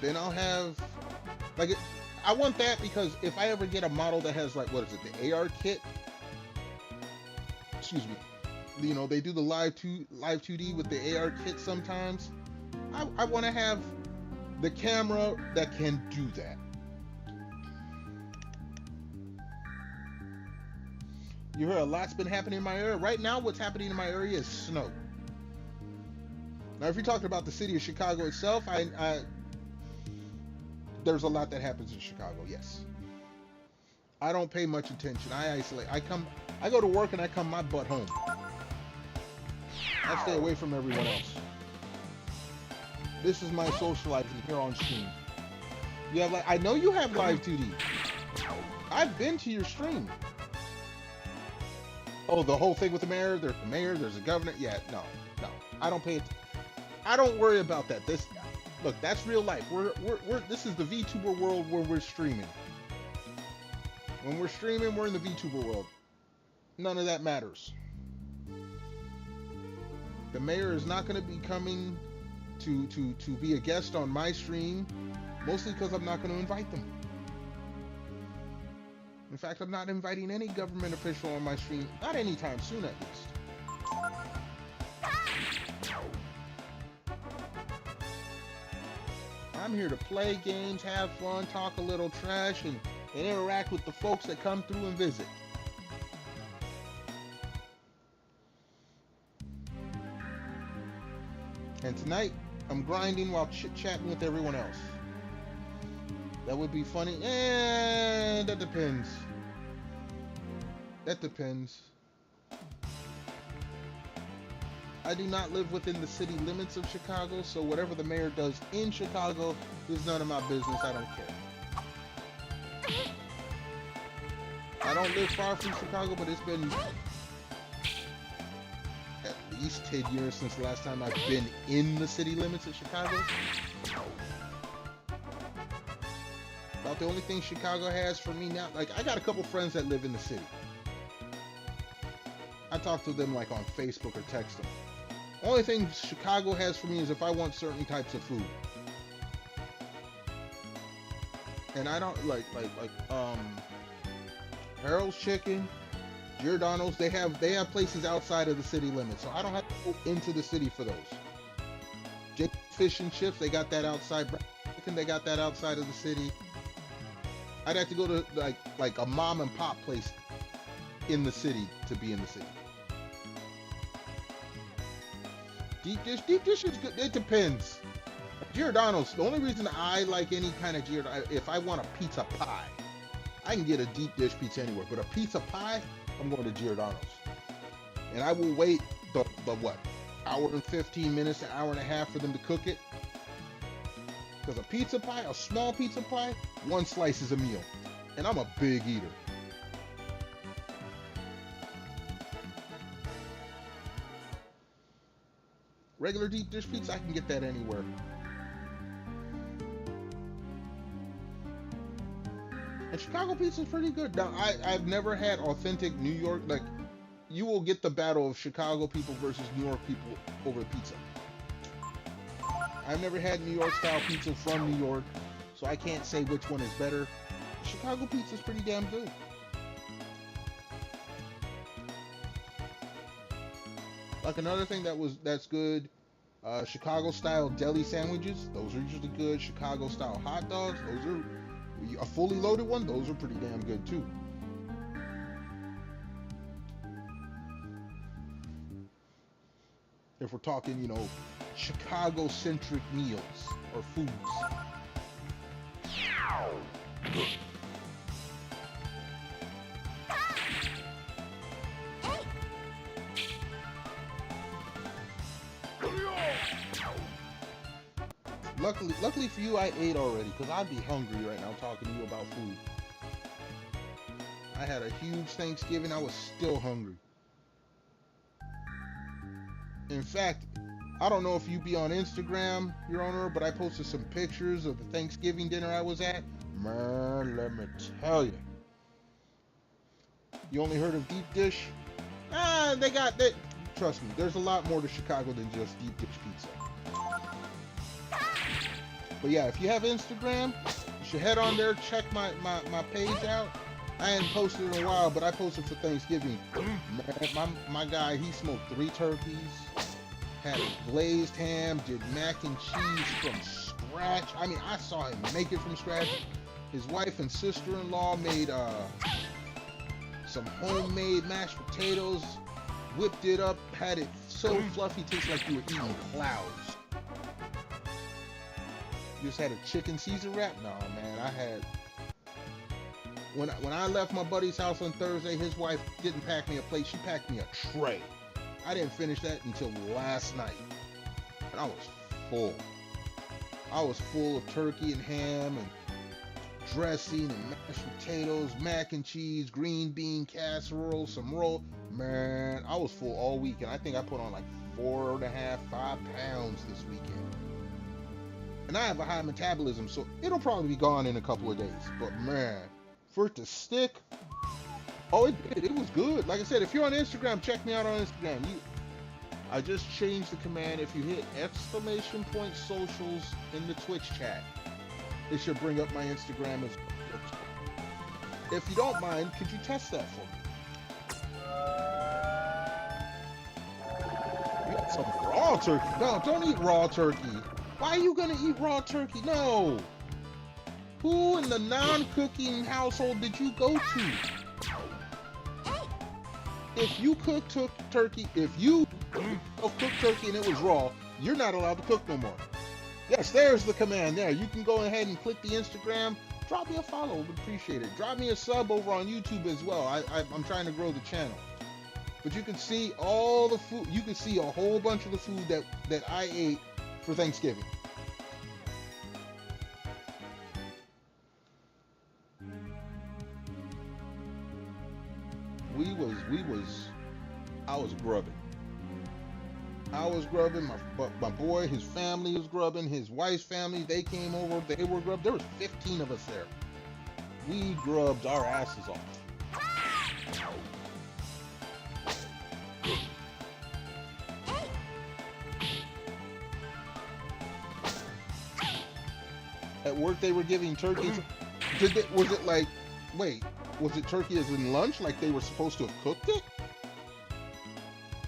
Then I'll have, I want that because if I ever get a model that has the AR kit. Excuse me. You know, they do the live 2D with the AR kit sometimes. I want to have the camera that can do that. You heard a lot's been happening in my area. Right now, what's happening in my area is snow. Now, if you're talking about the city of Chicago itself, there's a lot that happens in Chicago, yes. I don't pay much attention. I isolate. I go to work and I come my butt home. I stay away from everyone else. This is my socializing here on stream. You have I know you have live 2D. I've been to your stream. Oh, the whole thing with the mayor. There's the mayor. There's the governor. Yeah, no. I don't pay it. I don't worry about that. Look, that's real life. This is the VTuber world where we're streaming. When we're streaming, we're in the VTuber world. None of that matters. The mayor is not going to be coming to be a guest on my stream, mostly because I'm not going to invite them. In fact, I'm not inviting any government official on my stream, not anytime soon at least. I'm here to play games, have fun, talk a little trash, and interact with the folks that come through and visit. And tonight, I'm grinding while chit-chatting with everyone else. That would be funny. And that depends. That depends. I do not live within the city limits of Chicago, so whatever the mayor does in Chicago is none of my business. I don't care. I don't live far from Chicago, but it's been at least 10 years since the last time I've been in the city limits of Chicago. About the only thing Chicago has for me now, like I got a couple friends that live in the city. I talk to them like on Facebook or text them. Only thing Chicago has for me is if I want certain types of food. And I don't like Harold's Chicken, Giordano's, they have places outside of the city limits, so I don't have to go into the city for those. Jake's Fish and Chips, they got that outside. Chicken, they got that outside of the city. I'd have to go to like a mom and pop place in the city to be in the city. Deep dish is good. It depends. Giordano's, the only reason I like any kind of Giordano, if I want a pizza pie, I can get a deep dish pizza anywhere, but a pizza pie, I'm going to Giordano's. And I will wait the what, hour and 15 minutes, an hour and a half for them to cook it. Because a pizza pie, a small pizza pie, one slice is a meal. And I'm a big eater. Regular deep dish pizza, I can get that anywhere. And Chicago pizza is pretty good. Now, I've never had authentic New York, like, you will get the battle of Chicago people versus New York people over pizza. I've never had New York style pizza from New York, so I can't say which one is better. Chicago pizza is pretty damn good. Like another thing that's good, Chicago style deli sandwiches. Those are usually good. Chicago style hot dogs. Those are a fully loaded one. Those are pretty damn good too. If we're talking, you know, Chicago-centric meals or foods. Luckily for you, I ate already, because I'd be hungry right now talking to you about food. I had a huge Thanksgiving. I was still hungry. In fact, I don't know if you be on Instagram, Your Honor, but I posted some pictures of the Thanksgiving dinner I was at. Man, let me tell you. You only heard of deep dish? They got that. Trust me, there's a lot more to Chicago than just deep dish pizza. But yeah, if you have Instagram, you should head on there, check my page out. I hadn't posted in a while, but I posted for Thanksgiving. Man, my guy, he smoked 3 turkeys, had a glazed ham, did mac and cheese from scratch. I mean, I saw him make it from scratch. His wife and sister-in-law made some homemade mashed potatoes, whipped it up, had it so fluffy, tastes like you were eating clouds. You just had a chicken Caesar wrap? No, man, I had... When I left my buddy's house on Thursday, his wife didn't pack me a plate, she packed me a tray. I didn't finish that until last night. And I was full. I was full of turkey and ham and dressing and mashed potatoes, mac and cheese, green bean casserole, some roll. Man, I was full all week, and I think I put on like 4.5, 5 pounds this weekend. And I have a high metabolism, so it'll probably be gone in a couple of days. But man, for it to stick, oh, it did. It was good. Like I said, if you're on Instagram, check me out on Instagram. I just changed the command. If you hit !socials in the Twitch chat, it should bring up my Instagram as well. If you don't mind, could you test that for me? You got some raw turkey. No, don't eat raw turkey. Why are you gonna eat raw turkey? No. Who in the non-cooking household did you go to? If you cook turkey, if you cook turkey and it was raw, you're not allowed to cook no more. Yes, there's the command there. You can go ahead and click the Instagram drop me a follow. Would appreciate it. Drop me a sub over on YouTube as well. I'm trying to grow the channel. But you can see all the food. You can see a whole bunch of the food that I ate for Thanksgiving. I was grubbing. My boy, his family was grubbing, his wife's family, they came over, they were grubbing. There was 15 of us there. We grubbed our asses off. At work they were giving turkey. Was it like, wait, was it turkey as in lunch, like they were supposed to have cooked it?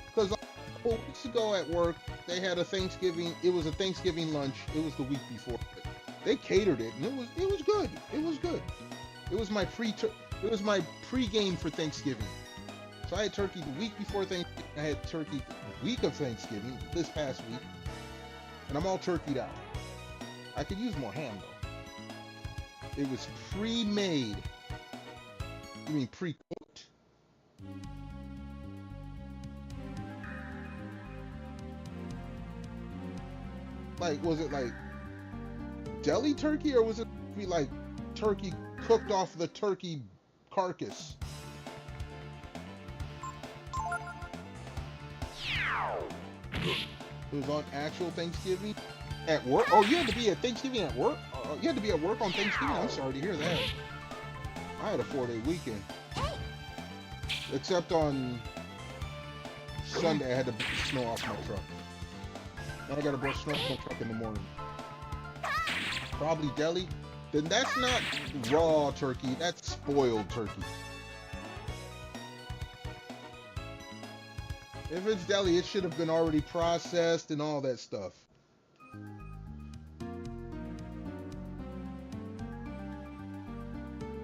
Because a couple weeks ago at work, they had a Thanksgiving, it was a Thanksgiving lunch, it was the week before. They catered it, and it was good. It was good. It was my pre-game for Thanksgiving. So I had turkey the week before Thanksgiving, I had turkey the week of Thanksgiving, this past week, and I'm all turkeyed out. I could use more ham, though. It was pre-made. You mean pre-cooked? Like, was it like deli turkey, or was it like turkey cooked off the turkey carcass? It was on actual Thanksgiving at work. Oh, you had to be at Thanksgiving at work? You had to be at work on Thanksgiving? I'm sorry to hear that. I had a 4-day weekend. Except on Sunday, I had to brush snow off my truck. Then I got to brush snow off my truck in the morning. Probably deli. Then that's not raw turkey. That's spoiled turkey. If it's deli, it should have been already processed and all that stuff.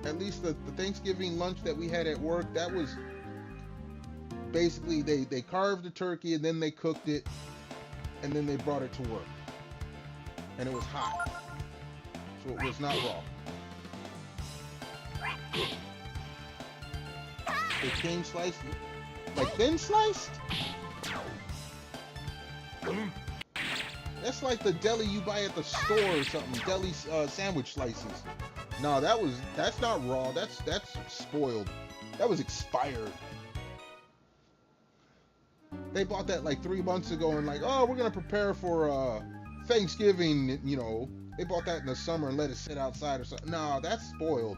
At least the Thanksgiving lunch that we had at work, that was basically they carved the turkey and then they cooked it and then they brought it to work. And it was hot. So it was not raw. It came sliced, like thin sliced? That's like the deli you buy at the store or something. Deli sandwich slices. No, that's not raw. That's spoiled. That was expired. They bought that like 3 months ago and like, oh, we're gonna prepare for Thanksgiving. You know, they bought that in the summer and let it sit outside or something. No, that's spoiled.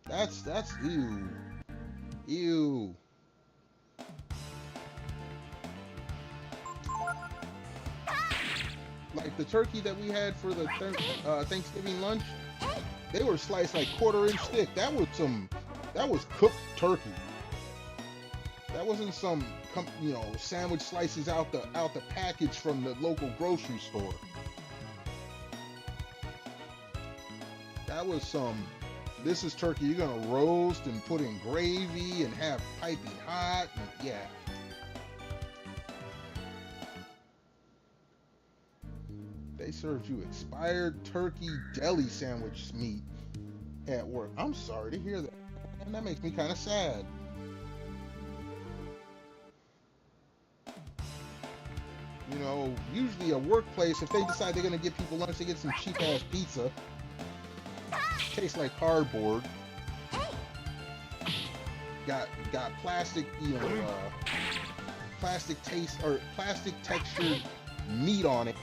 That's ew, ew. Like the turkey that we had for the Thanksgiving lunch. They were sliced like 1/4 inch thick. That was cooked turkey. That wasn't some, you know, sandwich slices out the package from the local grocery store. That was some, this is turkey you're gonna roast and put in gravy and have piping hot, and yeah. They served you expired turkey deli sandwich meat at work. I'm sorry to hear that. And that makes me kind of sad. You know, usually a workplace, if they decide they're going to give people lunch, they get some cheap-ass pizza. Tastes like cardboard. Got plastic, you know, plastic taste, or plastic textured meat on it.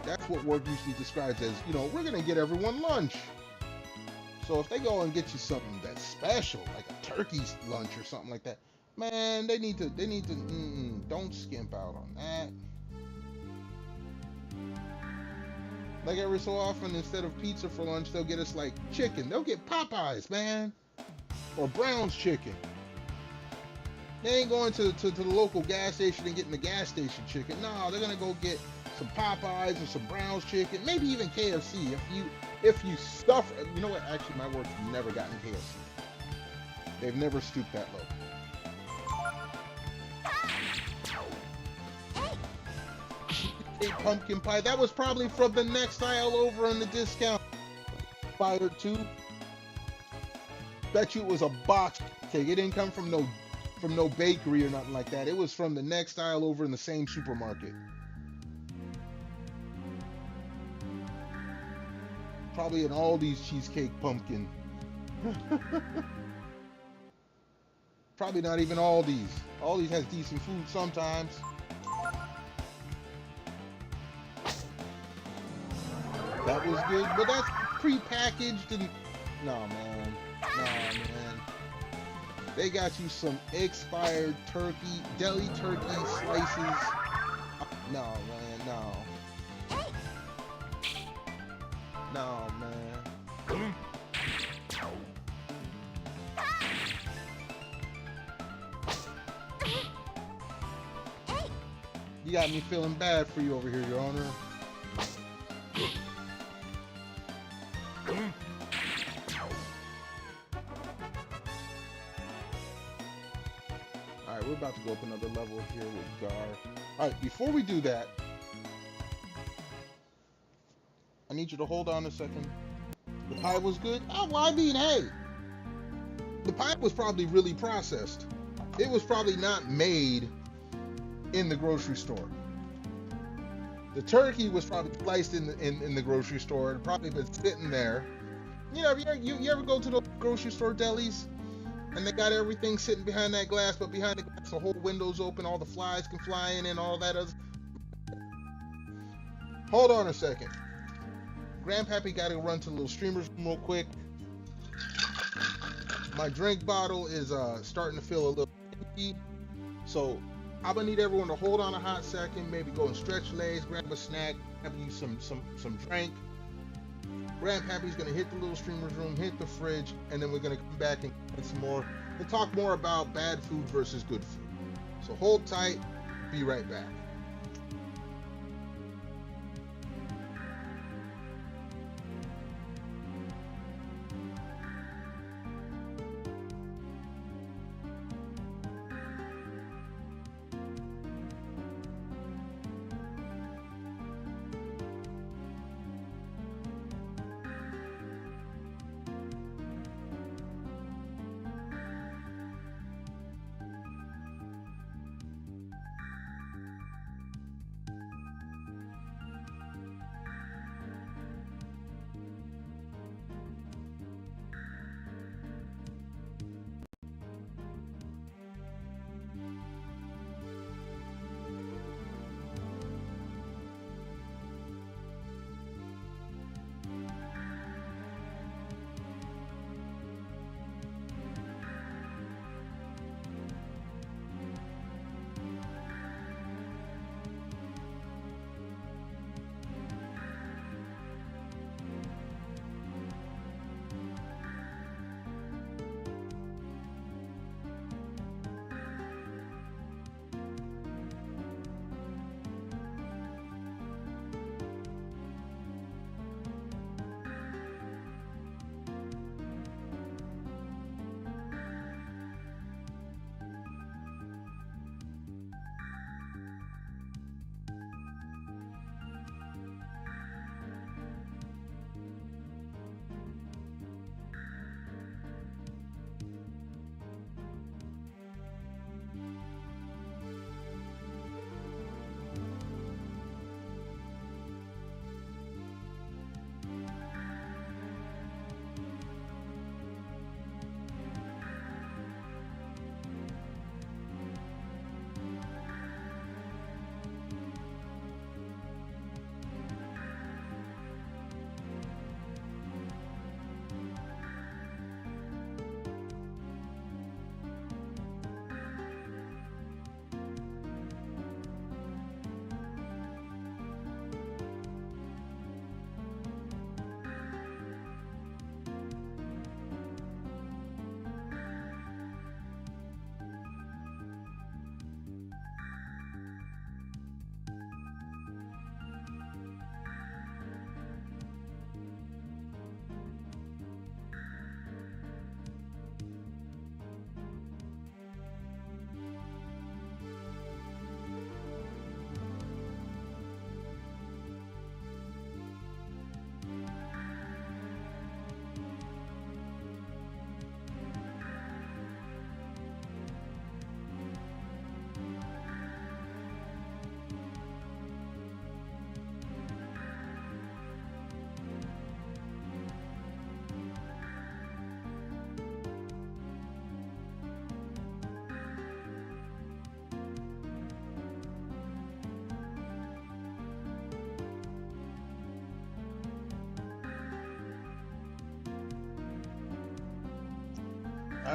That's what work usually describes as, you know, we're gonna get everyone lunch. So if they go and get you something that's special, like a turkey lunch or something like that, man, they need to, don't skimp out on that. Like every so often, instead of pizza for lunch, they'll get us like chicken. They'll get Popeyes, man, or Brown's chicken. They ain't going to the local gas station and getting the gas station chicken. No, they're gonna go get some Popeyes or some Brown's chicken, maybe even KFC. If you stuff, you know what? Actually, my work's never gotten KFC. They've never stooped that low. cheesecake pumpkin pie. That was probably from the next aisle over in the discount. Fire too. Bet you it was a box cake. It didn't come from no bakery or nothing like that. It was from the next aisle over in the same supermarket. Probably an Aldi's cheesecake pumpkin. Probably not even Aldi's. Aldi's has decent food sometimes. That was good, but that's pre-packaged and no man. They got you some expired turkey, deli turkey slices. No man, no. No man. You got me feeling bad for you over here, Your Honor. Alright, we're about to go up another level here with Gar. Alright, before we do that, I need you to hold on a second. The pie was good? Oh, well, I mean, hey. The pie was probably really processed. It was probably not made in the grocery store. The turkey was probably sliced in the grocery store. It probably been sitting there. You know, you ever go to the grocery store delis and they got everything sitting behind that glass, but behind the glass the whole window's open, all the flies can fly in and all that other. Hold on a second. Grandpappy got to run to the little streamers room real quick. My drink bottle is starting to feel a little empty, so I'm gonna need everyone to hold on a hot second, maybe go and stretch legs, grab a snack, grab you some drink. Grandpappy's gonna hit the little streamers room, hit the fridge, and then we're gonna come back and get some more and talk more about bad food versus good food. So hold tight, be right back.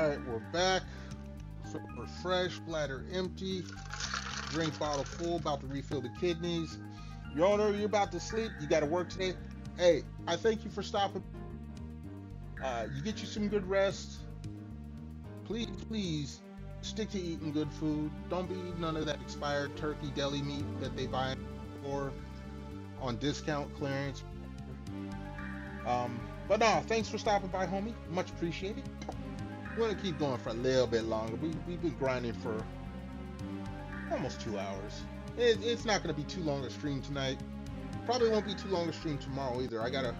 Alright, we're back. So we're fresh, bladder empty, drink bottle full, about to refill the kidneys. Your owner, you're about to sleep, you gotta work today. Hey, I thank you for stopping. You get you some good rest. Please stick to eating good food. Don't be eating none of that expired turkey deli meat that they buy for on discount clearance. But no, thanks for stopping by, homie. Much appreciated. We're gonna keep going for a little bit longer. We've been grinding for almost 2 hours. It's not gonna be too long a stream tonight. Probably won't be too long a stream tomorrow either. I gotta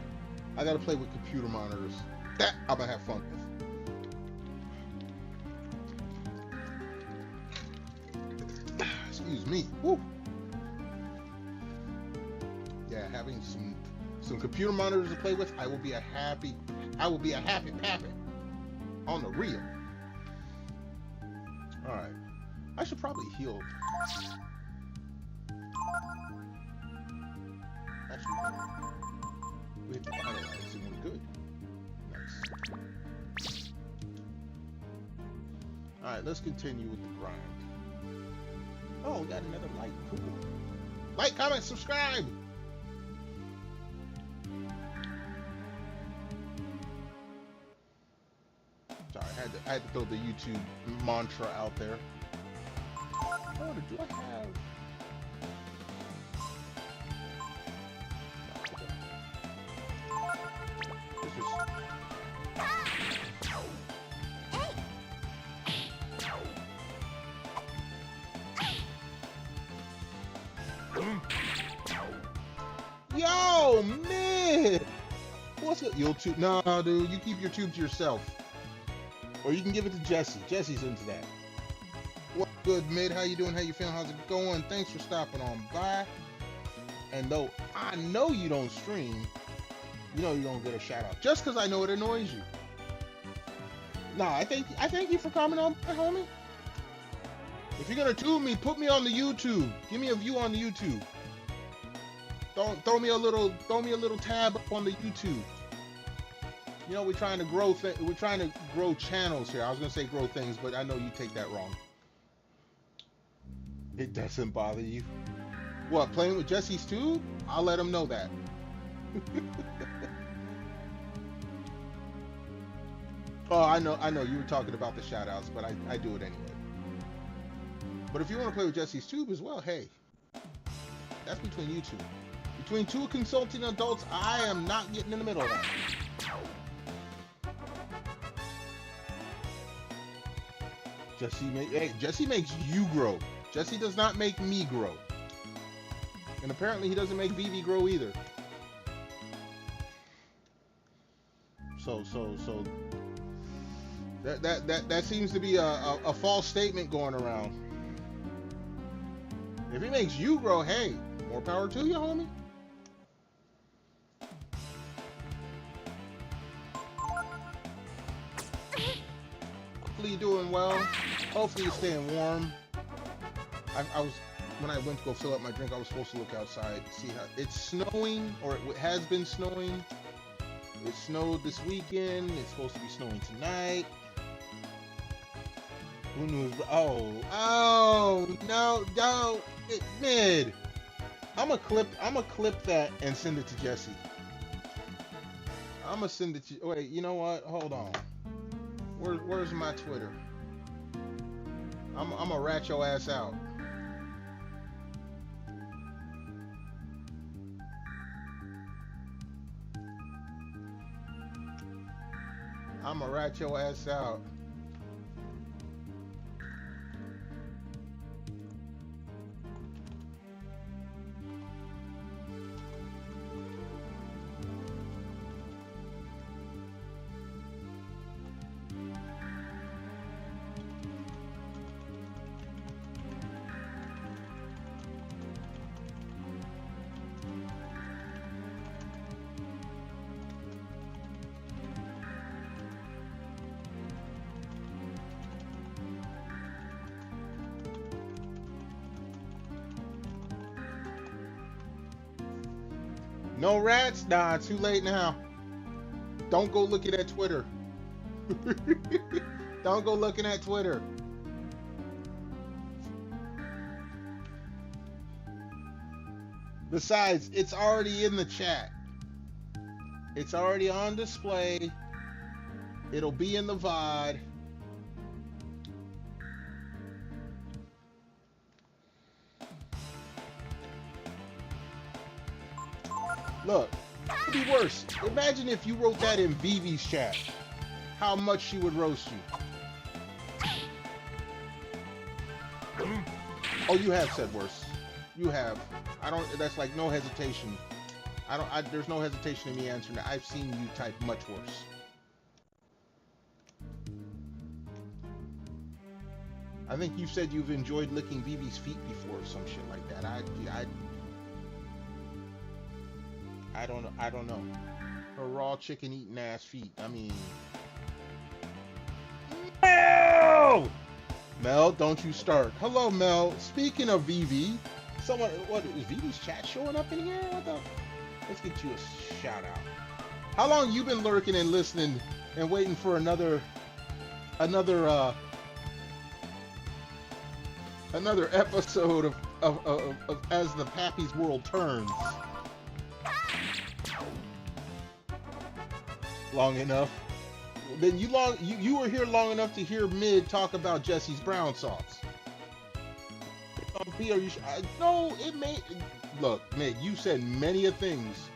play with computer monitors. That I'm gonna have fun with. Excuse me. Woo. Yeah, having some computer monitors to play with, I will be a happy pappy on the real. All right, I should probably heal. Actually, we hit the finalize and we're good. Nice. All right, let's continue with the grind. Oh, we got another like. Cool. Like, comment, subscribe. Sorry, I had to throw the YouTube mantra out there. Oh, do I have? This is... Yo, man! What's it? YouTube? No, dude, you keep your tube to yourself. Or you can give it to Jesse. Jesse's into that. What good, mid? How you doing? How you feeling? How's it going? Thanks for stopping on by. And though I know you don't stream, you know you don't get a shout out. Just because I know it annoys you. Nah, I thank you for coming on, homie. If you're gonna tube me, put me on the YouTube. Give me a view on the YouTube. Don't throw me a little tab up on the YouTube. You know, we're trying to grow channels here. I was gonna say grow things, but I know you take that wrong. It doesn't bother you. What, playing with Jesse's tube? I'll let him know that. Oh, I know you were talking about the shout outs, but I do it anyway. But if you want to play with Jesse's tube as well, hey, that's between you two. Between two consulting adults, I am not getting in the middle of that. Jesse makes you grow. Jesse does not make me grow. And apparently he doesn't make Vivi grow either. So that seems to be a false statement going around. If he makes you grow, hey, more power to you, homie. Hopefully you're doing well. Hopefully you're staying warm. I was, when I went to go fill up my drink, I was supposed to look outside, see how it's snowing, or it has been snowing. It snowed this weekend. It's supposed to be snowing tonight. Who knew? Oh no, mid. I'm gonna clip that and send it to Jesse. I'm gonna send it to. Wait, you know what? Hold on. Where's my Twitter? I'm gonna rat your ass out. I'm gonna rat your ass out. No rats? Nah, too late now. Don't go look at that Twitter. Don't go looking at Twitter. Besides, it's already in the chat. It's already on display. It'll be in the VOD. Look, it'd be worse. Imagine if you wrote that in Vivi's chat. How much she would roast you. Oh, you have said worse. You have. I don't. That's like no hesitation. There's no hesitation in me answering that. I've seen you type much worse. I think you said you've enjoyed licking Vivi's feet before or some shit like that. I don't know. I don't know. Her raw chicken eating ass feet. I mean, Mel! Mel, don't you start. Hello, Mel. Speaking of Vivi, someone, what is Vivi's chat showing up in here? What the? Let's get you a shout out. How long you been lurking and listening and waiting for another episode of As the Pappy's World Turns? Long enough. Then you were here long enough to hear Mid talk about Jesse's brown sauce. No, it may look, Mid, you said many a things.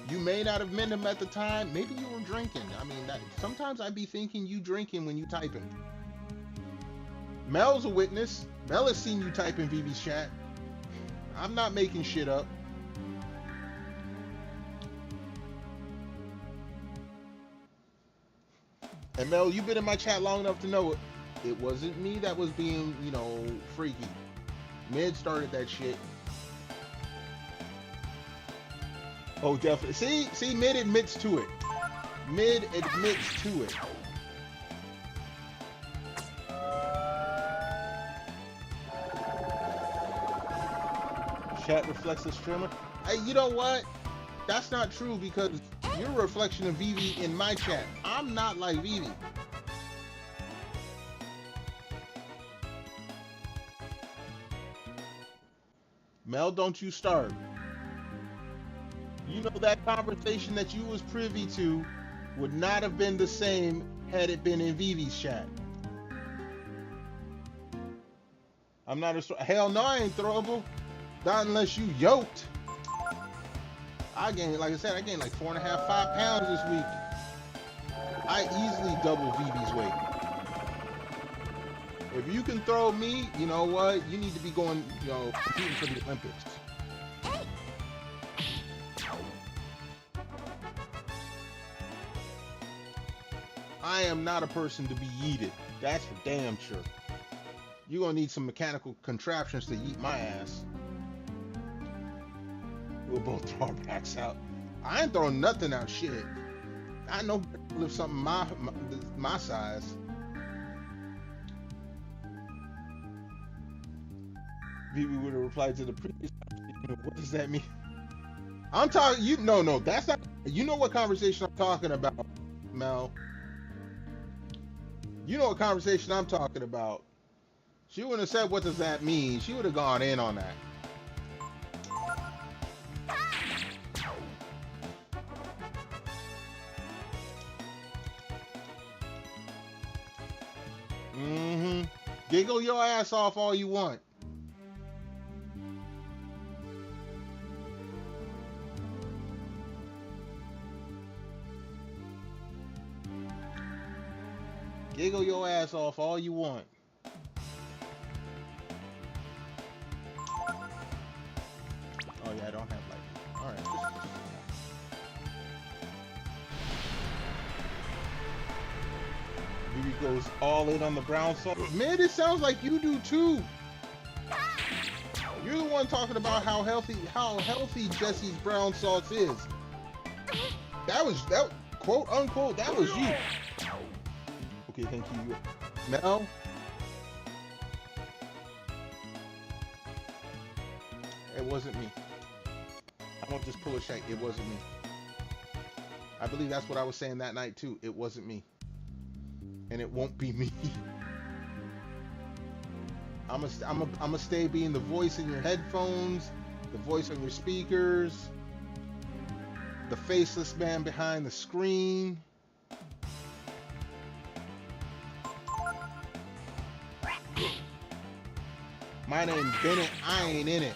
You may not have meant them at the time. Maybe you were drinking. I mean, sometimes I'd be thinking you drinking when you typing. Mel's a witness. Mel has seen you type in Vivi's chat. I'm not making shit up. And Mel, you've been in my chat long enough to know it wasn't me that was being, you know, freaky. Mid started that shit. Oh, definitely. See, Mid admits to it. Mid admits to it. Chat reflects the streamer. Hey, you know what? That's not true because you're a reflection of Vivi in my chat. I'm not like Vivi. Mel, don't you start. You know that conversation that you was privy to would not have been the same had it been in Vivi's chat. I'm not a... Hell no, I ain't throwable. Not unless you yoked. I gained, like I said, I gained like 4.5, 5 pounds this week. I easily double Vivi's weight. If you can throw me, you know what? You need to be going, you know, competing for the Olympics. I am not a person to be yeeted. That's for damn sure. You're gonna need some mechanical contraptions to yeet my ass. We'll both throw our backs out. I ain't throwing nothing out, shit. I know lift something my size. Vivi would have replied to the previous conversation. What does that mean? I'm talking. No, that's not. You know what conversation I'm talking about, Mel. You know what conversation I'm talking about. She wouldn't have said, "What does that mean?" She would have gone in on that. Giggle your ass off all you want. Giggle your ass off all you want. Oh yeah, I don't have light. All right. Vivi goes all in on the brown sauce. Man, it sounds like you do too. You're the one talking about how healthy Jesse's brown sauce is. That quote unquote, that was you. Okay, thank you. Mel? It wasn't me. I won't just pull a shake. It wasn't me. I believe that's what I was saying that night too. It wasn't me. and it won't be me. I'm gonna stay being the voice in your headphones, the voice on your speakers, the faceless man behind the screen. My name's Bennett, I ain't in it.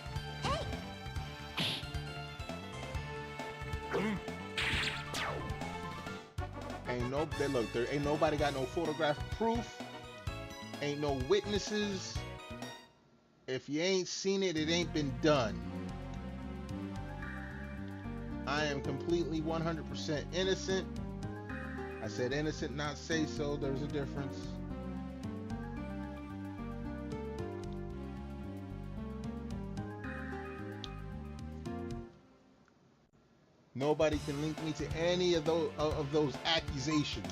Look, there ain't nobody got no photographic proof, ain't no witnesses. If you ain't seen it, it ain't been done. I am completely 100% innocent. I said innocent, not say so. There's a difference. Nobody can link me to any of those accusations.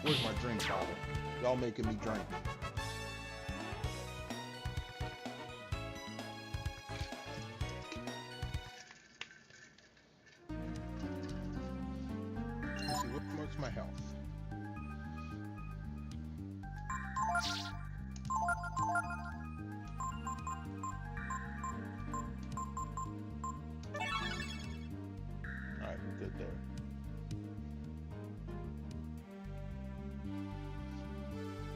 Where's my drink bottle? Y'all making me drink. Let's see, what's my health? Alright, we're good there.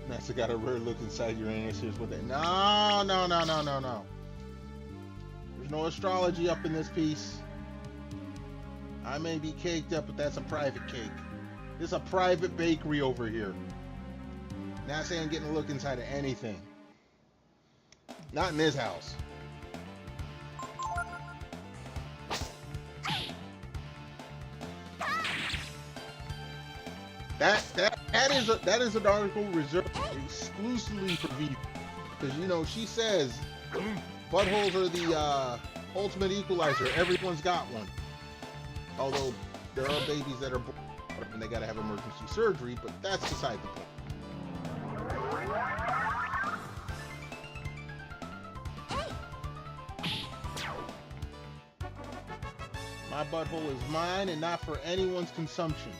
That's got a rare look inside your inner ears with it. No. There's no astrology up in this piece. I may be caked up, but that's a private cake. This is a private bakery over here. Not saying getting a look inside of anything. Not in this house. That is an article reserved exclusively for V, because you know she says buttholes are the ultimate equalizer. Everyone's got one. Although there are babies that are born and they gotta have emergency surgery, but that's beside the point. My butthole is mine and not for anyone's consumption.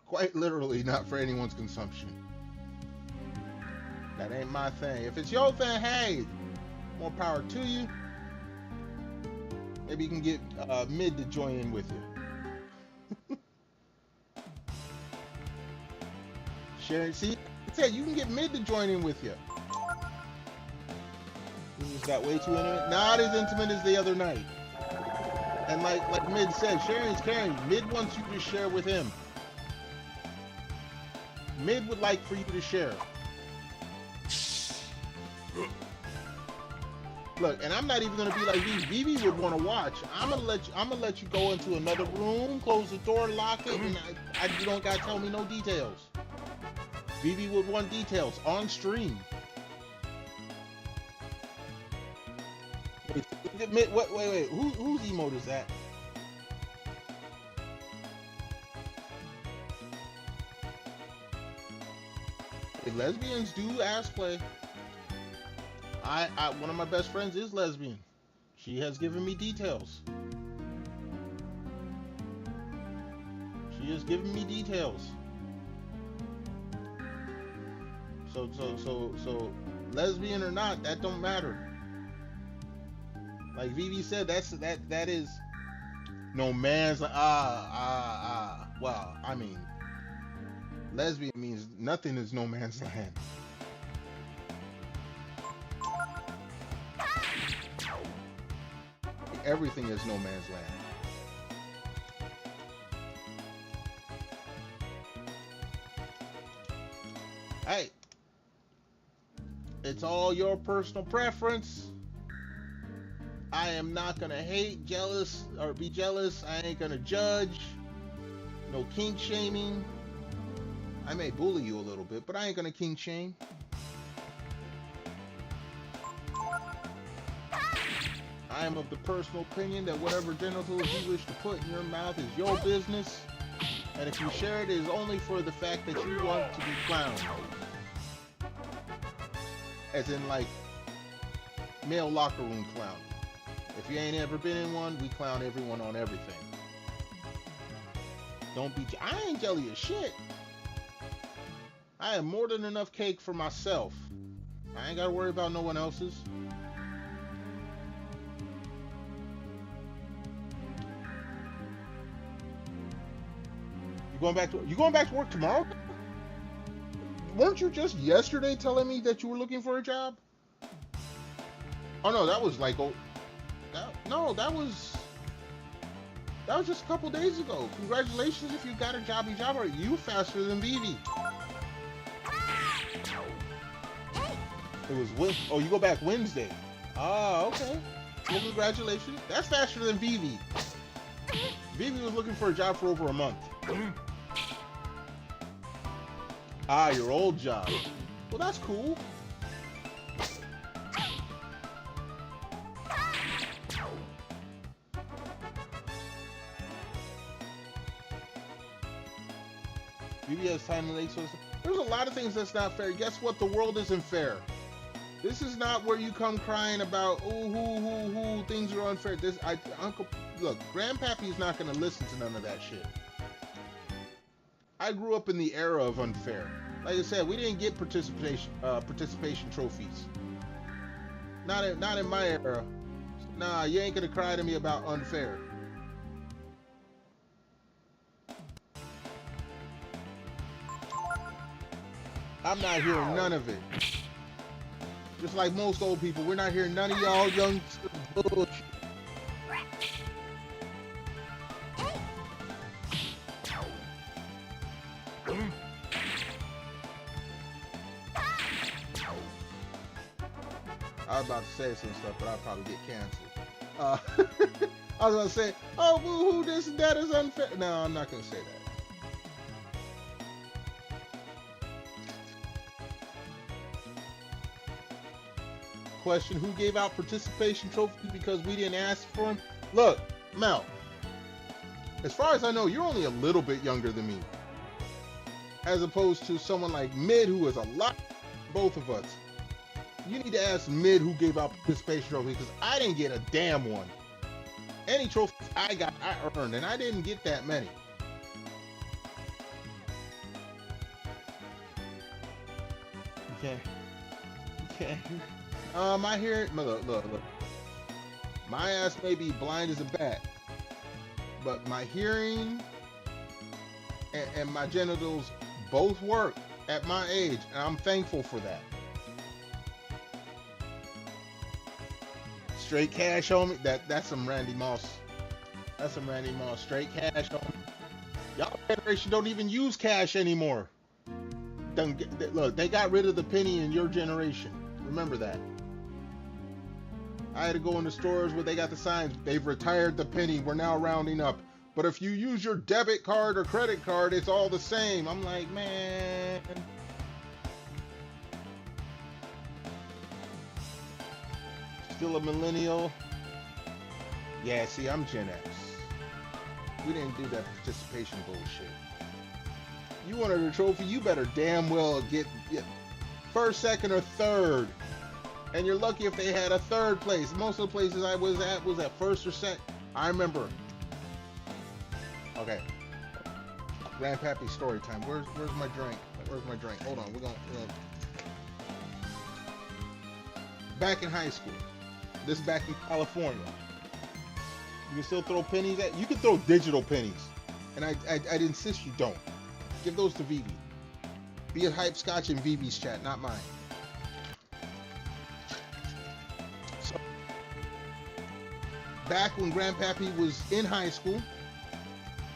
Quite literally not for anyone's consumption. That ain't my thing. If it's your thing, hey, more power to you. Maybe you can get Mid to join in with you. Sharon, see? I said you can get Mid to join in with you. You just got way too intimate. Not as intimate as the other night. And like Mid said, Sharon's caring. Mid wants you to share with him. Mid would like for you to share. Look, and I'm not even gonna be like Vivi. Vivi would want to watch. I'm gonna let you go into another room, close the door, lock it, and you don't gotta tell me no details. Vivi would want details on stream. Wait. Whose emote is that? Lesbians do ass play. One of my best friends is lesbian. She has given me details. She has given me details. So lesbian or not, that don't matter. Like Vivi said, that is no man's well, I mean, lesbian means nothing is no man's land. Everything is no man's land. Hey, it's all your personal preference. I am not gonna hate, jealous, or be jealous. I ain't gonna judge. No kink shaming. I may bully you a little bit, but I ain't gonna kink shame. I am of the personal opinion that whatever genitals you wish to put in your mouth is your business, and if you share it, it is only for the fact that you want to be clowned. As in, like, male locker room clown. If you ain't ever been in one, we clown everyone on everything. Don't be. I ain't jelly as shit. I have more than enough cake for myself. I ain't gotta worry about no one else's. You going back to work tomorrow? Weren't you just yesterday telling me that you were looking for a job? Oh no, that was like that was just a couple days ago. Congratulations if you got a jobby job. Are you faster than Vivi? It was oh, you go back Wednesday. Ah, okay. Well, congratulations. That's faster than Vivi. Vivi was looking for a job for over a month. Ah, your old job. Well, that's cool. Vivi has time to late, so there's a lot of things that's not fair. Guess what? The world isn't fair. This is not where you come crying about, oh, things are unfair. Look, Grandpappy's not going to listen to none of that shit. I grew up in the era of unfair. Like I said, we didn't get participation trophies. Not in my era. Nah, you ain't going to cry to me about unfair. I'm not hearing none of it. Just like most old people, we're not hearing none of y'all young bullshit. I was about to say some stuff, but I'll probably get canceled. I was going to say, oh, boo-hoo, this and that is unfair. No, I'm not going to say that. Question, who gave out participation trophies because we didn't ask for them? Look, Mel, as far as I know, you're only a little bit younger than me. As opposed to someone like Mid, who is a lot, both of us. You need to ask Mid who gave out participation trophies, because I didn't get a damn one. Any trophies I got, I earned, and I didn't get that many. Okay. My hearing, look. My ass may be blind as a bat, but my hearing and my genitals both work at my age, and I'm thankful for that. Straight cash on me. That's some Randy Moss. That's some Randy Moss. Straight cash on me. Y'all generation don't even use cash anymore. Look, they got rid of the penny in your generation. Remember that. I had to go in the stores where they got the signs. They've retired the penny. We're now rounding up. But if you use your debit card or credit card, it's all the same. I'm like, man. Still a millennial? Yeah, see, I'm Gen X. We didn't do that participation bullshit. You wanted a trophy, you better damn well get first, second, or third. And you're lucky if they had a third place. Most of the places I was at first or second. I remember. Okay. Grandpappy story time. Where's my drink? Where's my drink? Hold on. We're gonna back in high school. This is back in California. You can still throw pennies at. You can throw digital pennies, and I'd insist you don't. Give those to Vivi. Be it hype scotch in Vivi's chat, not mine. So, back when Grandpappy was in high school,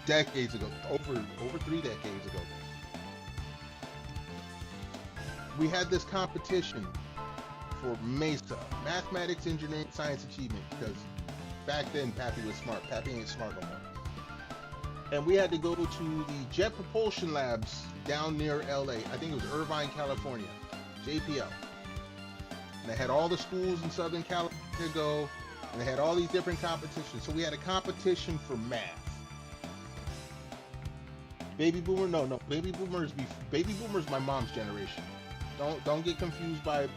decades ago, over 3 decades ago, we had this competition for MESA, Mathematics, Engineering, Science Achievement, because back then Pappy was smart. Pappy ain't smart no more. And we had to go to the Jet Propulsion Labs down near LA. I think it was Irvine, California, JPL. And they had all the schools in Southern California go, and they had all these different competitions. So we had a competition for math. Baby Boomer, no, Baby Boomer's my mom's generation. Don't get confused by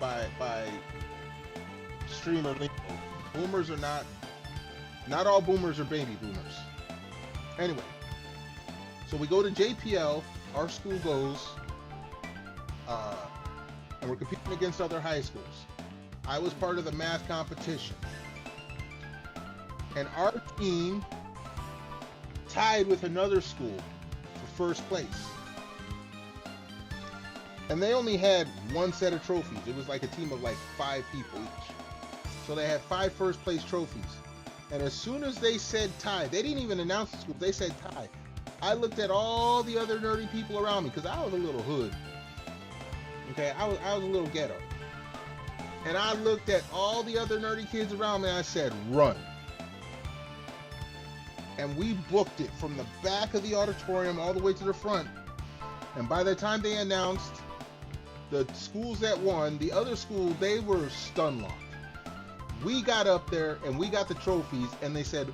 streamer lingo. Boomers are not Not all boomers are baby boomers. Anyway, so we go to JPL, our school goes, and we're competing against other high schools. I was part of the math competition. And our team tied with another school for first place. And they only had one set of trophies. It was like a team of like 5 people each. So they had 5 first place trophies. And as soon as they said tie, they didn't even announce the school, they said tie. I looked at all the other nerdy people around me, because I was a little hood. Okay, I was a little ghetto. And I looked at all the other nerdy kids around me and I said, run. And we booked it from the back of the auditorium all the way to the front. And by the time they announced the schools that won, the other school, they were stun locked. We got up there and we got the trophies, and they said,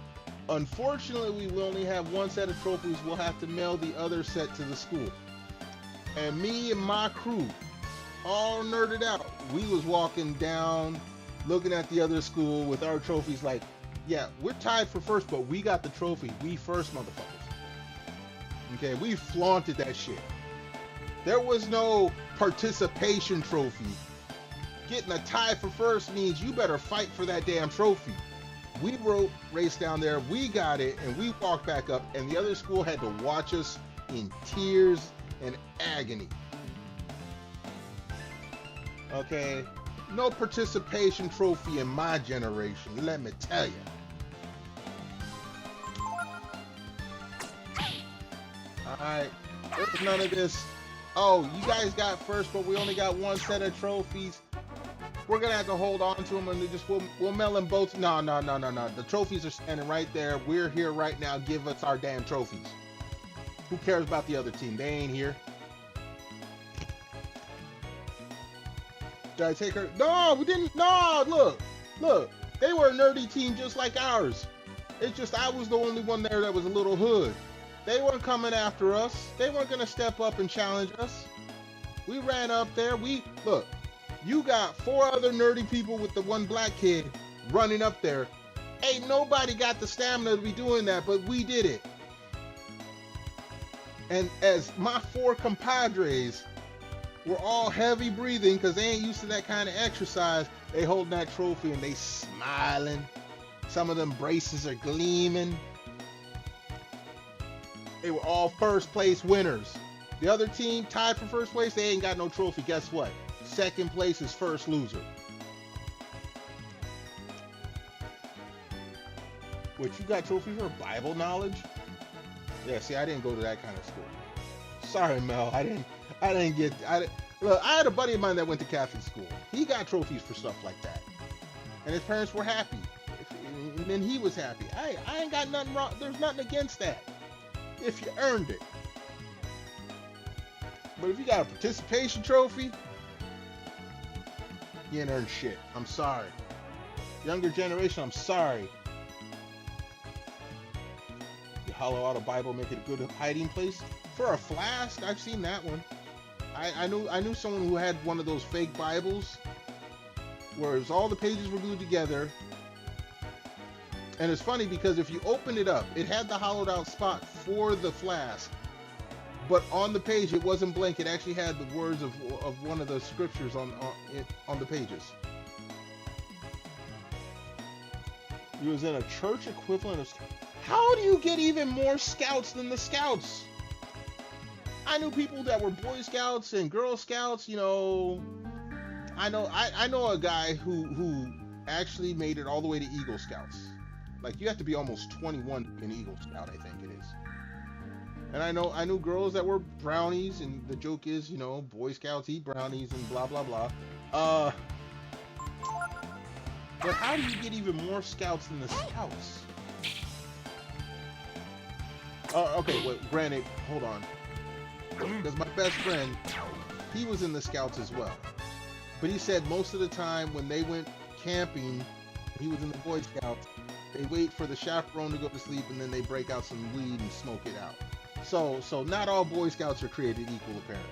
unfortunately, we will only have one set of trophies. We'll have to mail the other set to the school. And me and my crew, all nerded out, we was walking down, looking at the other school with our trophies like, yeah, we're tied for first, but we got the trophy. We first, motherfuckers. Okay, we flaunted that shit. There was no participation trophy. Getting a tie for first means you better fight for that damn trophy. We raced down there, we got it, and we walked back up, and the other school had to watch us in tears and agony. Okay, no participation trophy in my generation, let me tell you. Alright, there's none of this, oh, you guys got first, but we only got one set of trophies. We're gonna have to hold on to them, and we'll mail them both. No. The trophies are standing right there. We're here right now. Give us our damn trophies. Who cares about the other team? They ain't here. Did I take her? No, we didn't. No, look. They were a nerdy team just like ours. It's just I was the only one there that was a little hood. They weren't coming after us. They weren't gonna step up and challenge us. We ran up there. Look. You got 4 other nerdy people with the one black kid running up there. Ain't nobody got the stamina to be doing that, but we did it. And as my 4 compadres were all heavy breathing because they ain't used to that kind of exercise, they holding that trophy and they smiling. Some of them braces are gleaming. They were all first place winners. The other team tied for first place, they ain't got no trophy. Guess what? Second place is first loser. What, you got trophies for Bible knowledge? Yeah, see, I didn't go to that kind of school. Sorry, Mel, look, I had a buddy of mine that went to Catholic school. He got trophies for stuff like that. And his parents were happy. And then he was happy. I ain't got nothing wrong. There's nothing against that. If you earned it. But if you got a participation trophy, you ain't earned shit. I'm sorry. Younger generation, I'm sorry. You hollow out a Bible, make it a good hiding place. For a flask, I've seen that one. I knew someone who had one of those fake Bibles, where all the pages were glued together. And it's funny because if you open it up, it had the hollowed out spot for the flask. But on the page, it wasn't blank. It actually had the words of one of the scriptures on the pages. He was in a church equivalent of... How do you get even more scouts than the scouts? I knew people that were Boy Scouts and Girl Scouts, you know. I know a guy who actually made it all the way to Eagle Scouts. Like, you have to be almost 21 in Eagle Scout, I think it is. And I knew girls that were brownies, and the joke is, you know, Boy Scouts eat brownies and blah, blah, blah. But how do you get even more scouts than the scouts? Okay, well, granted, hold on. Because my best friend, he was in the scouts as well. But he said most of the time when they went camping, he was in the Boy Scouts, they wait for the chaperone to go to sleep, and then they break out some weed and smoke it out. So not all Boy Scouts are created equal, apparently.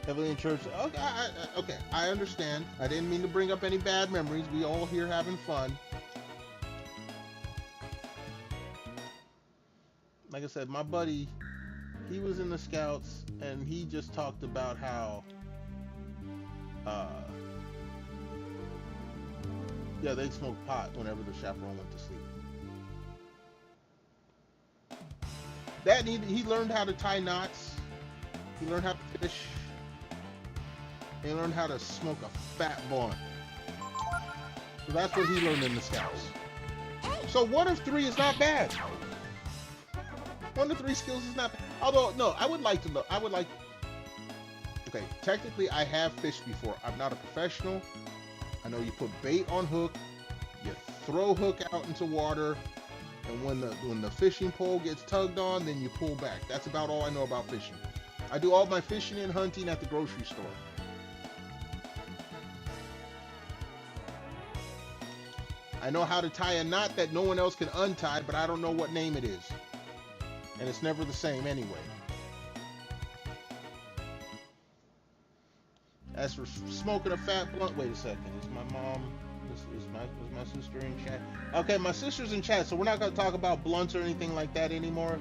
Heavily in church. Okay, okay, I understand. I didn't mean to bring up any bad memories. We all here having fun. Like I said, my buddy, he was in the Scouts, and he just talked about how, yeah, they'd smoke pot whenever the chaperone went to sleep. That he learned how to tie knots. He learned how to fish. He learned how to smoke a fat blunt. So that's what he learned in the Scouts. So 1 of 3 is not bad. 1 of 3 skills is not bad. Although, no, I would like to know. Okay, technically I have fished before. I'm not a professional. I know you put bait on hook, you throw hook out into water, and when the fishing pole gets tugged on, then you pull back. That's about all I know about fishing. I do all my fishing and hunting at the grocery store. I know how to tie a knot that no one else can untie, but I don't know what name it is. And it's never the same anyway. As for smoking a fat blunt, wait a second. Is my mom, is my sister in chat? Okay, my sister's in chat, so we're not going to talk about blunts or anything like that anymore.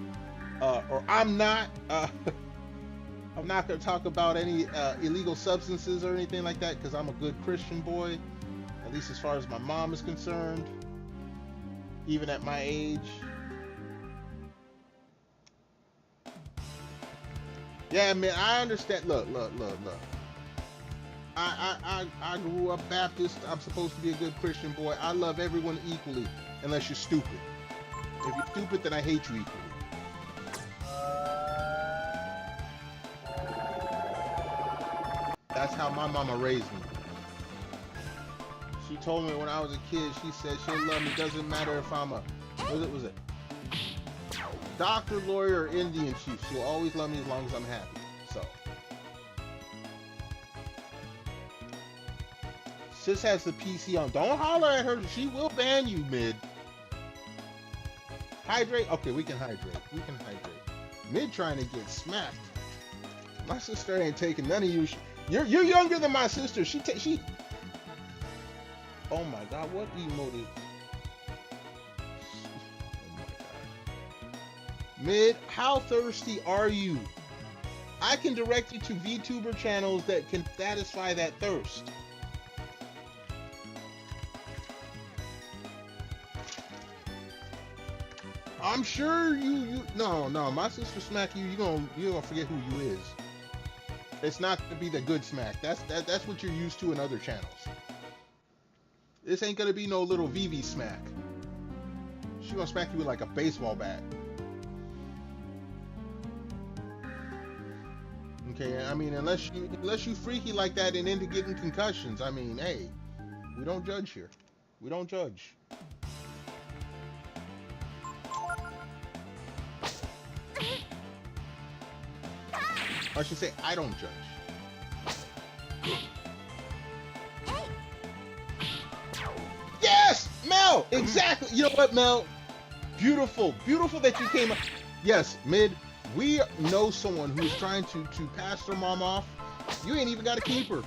Or I'm not. I'm not going to talk about any illegal substances or anything like that, because I'm a good Christian boy, at least as far as my mom is concerned, even at my age. Yeah, man, I understand. Look. I grew up Baptist. I'm supposed to be a good Christian boy. I love everyone equally, unless you're stupid. If you're stupid, then I hate you equally. That's how my mama raised me. She told me when I was a kid, she said she'll love me. Doesn't matter if I'm a, was it doctor, lawyer, or Indian chief. She'll always love me as long as I'm happy. So. Sis has the PC on. Don't holler at her. She will ban you, Mid. Hydrate? Okay, we can hydrate. Mid trying to get smacked. My sister ain't taking none of you. You're younger than my sister. She. Oh my God, what emote is? Oh my God. Mid, how thirsty are you? I can direct you to VTuber channels that can satisfy that thirst. I'm sure no, my sister smack you, you're gonna forget who you is. It's not gonna be the good smack. That's what you're used to in other channels. This ain't gonna be no little VV smack. She gonna smack you with like a baseball bat. Okay, I mean, unless you freaky like that and into getting concussions, I mean, hey, we don't judge here. We don't judge. I should say, I don't judge. Yes! Mel! Exactly! You know what, Mel? Beautiful. Beautiful that you came up. Yes, Mid, we know someone who's trying to pass their mom off. You ain't even got to keep her.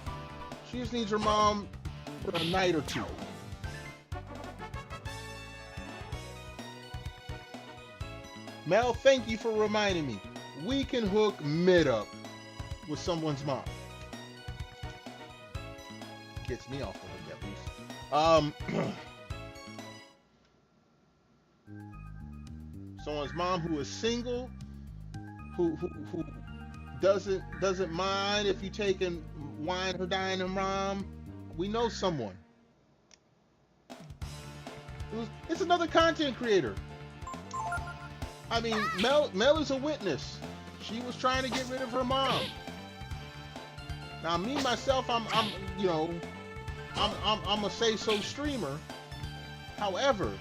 She just needs her mom for a night or two. Mel, thank you for reminding me. We can hook Mid up with someone's mom. Gets me off the hook at least. Someone's mom who is single, who doesn't mind if you take and wine her, dine her mom. We know someone. It's another content creator. I mean, Mel is a witness. She was trying to get rid of her mom. Now, me myself, I'm a say-so streamer. However,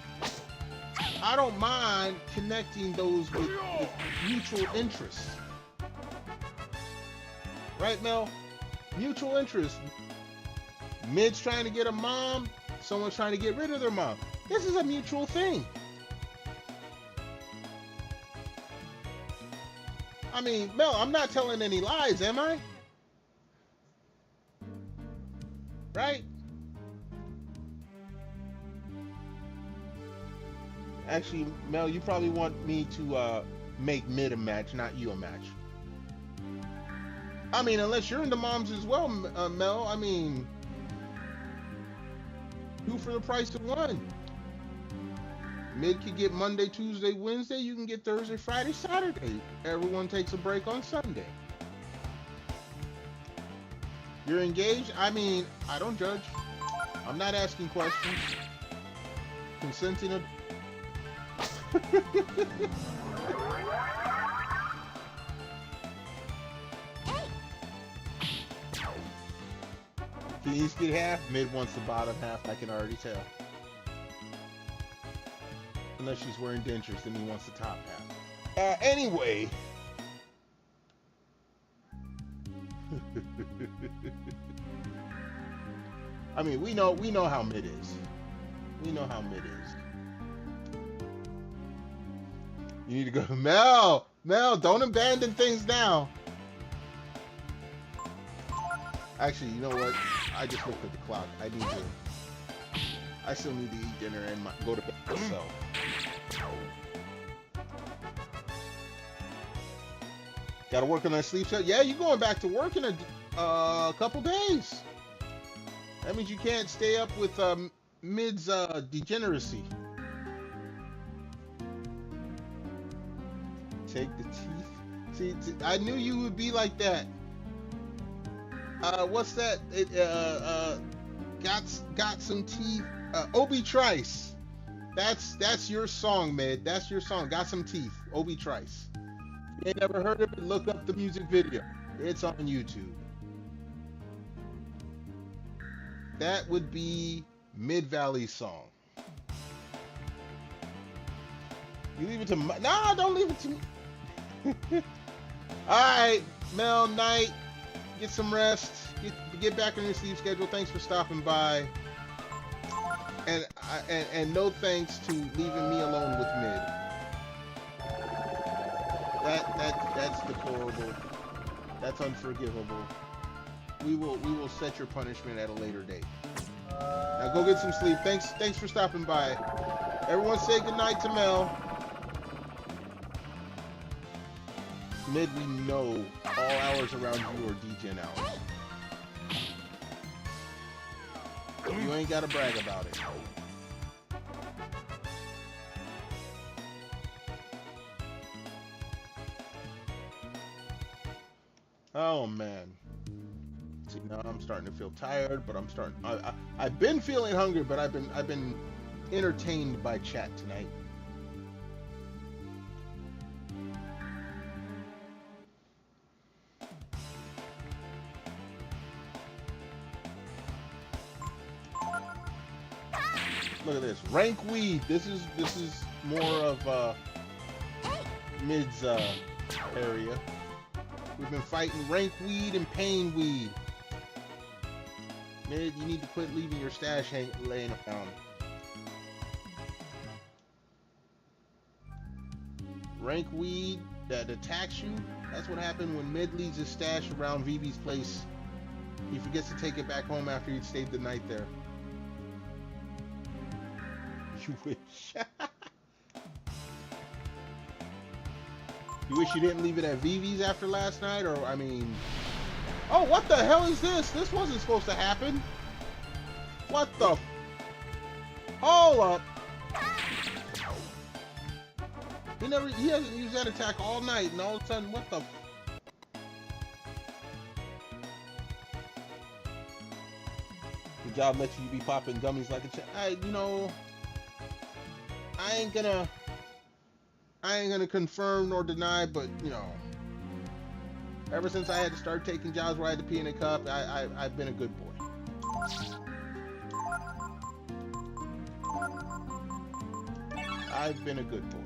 I don't mind connecting those with mutual interests. Right, Mel? Mutual interest. Mid's trying to get a mom. Someone's trying to get rid of their mom. This is a mutual thing. I mean, Mel, I'm not telling any lies, am I? right? Actually, Mel, you probably want me to make mid a match, not you a match. I mean, unless you're into moms as well, Mel. I mean, 2 for the price of 1. Mid could get Monday, Tuesday, Wednesday. You can get Thursday, Friday, Saturday. Everyone takes a break on Sunday. You're engaged? I mean, I don't judge. I'm not asking questions. Consenting of... Can you each get half? Mid wants the bottom half, I can already tell. Unless she's wearing dentures, then he wants the top half. Anyway. I mean, we know how mid is. We know how mid is. You need to go, Mel, don't abandon things now. Actually, you know what? I just looked at the clock. I still need to eat dinner and go to bed. So. Gotta work on that sleep set. Yeah, you're going back to work in a couple days. That means you can't stay up with Mid's degeneracy. Take the teeth. See, I knew you would be like that. What's that? Got some teeth. Obi Trice. That's your song, Mid. That's your song. Got some teeth. Obi Trice. You ain't never heard of it? Look up the music video. It's on YouTube. That would be Mid Valley's song. You leave it to nah, don't leave it to me. Alright, Mel, night. Get some rest. Get back on your sleep schedule. Thanks for stopping by. And no thanks to leaving me alone with Mid. That's deplorable. That's unforgivable. We will set your punishment at a later date. Now go get some sleep. Thanks for stopping by. Everyone say goodnight to Mel. Mid, we know all hours around you are degen hours. You ain't gotta brag about it. Oh man. See, now I'm starting to feel tired, but I've been feeling hungry, but I've been entertained by chat tonight. Look at this. Rank weed. This is more of Mid's area. We've been fighting rank weed and pain weed. Mid, you need to quit leaving your stash laying around. Rank weed that attacks you. That's what happened when Mid leaves his stash around VB's place. He forgets to take it back home after he'd stayed the night there. You wish. You wish you didn't leave it at VV's after last night, or I mean... Oh, what the hell is this? This wasn't supposed to happen. What the... Hold up. He hasn't used that attack all night, and all of a sudden, what the... Good job letting you be popping gummies like a you know... I ain't gonna confirm nor deny, but you know, ever since I had to start taking jobs where I had to pee in a cup, I've been a good boy. I've been a good boy.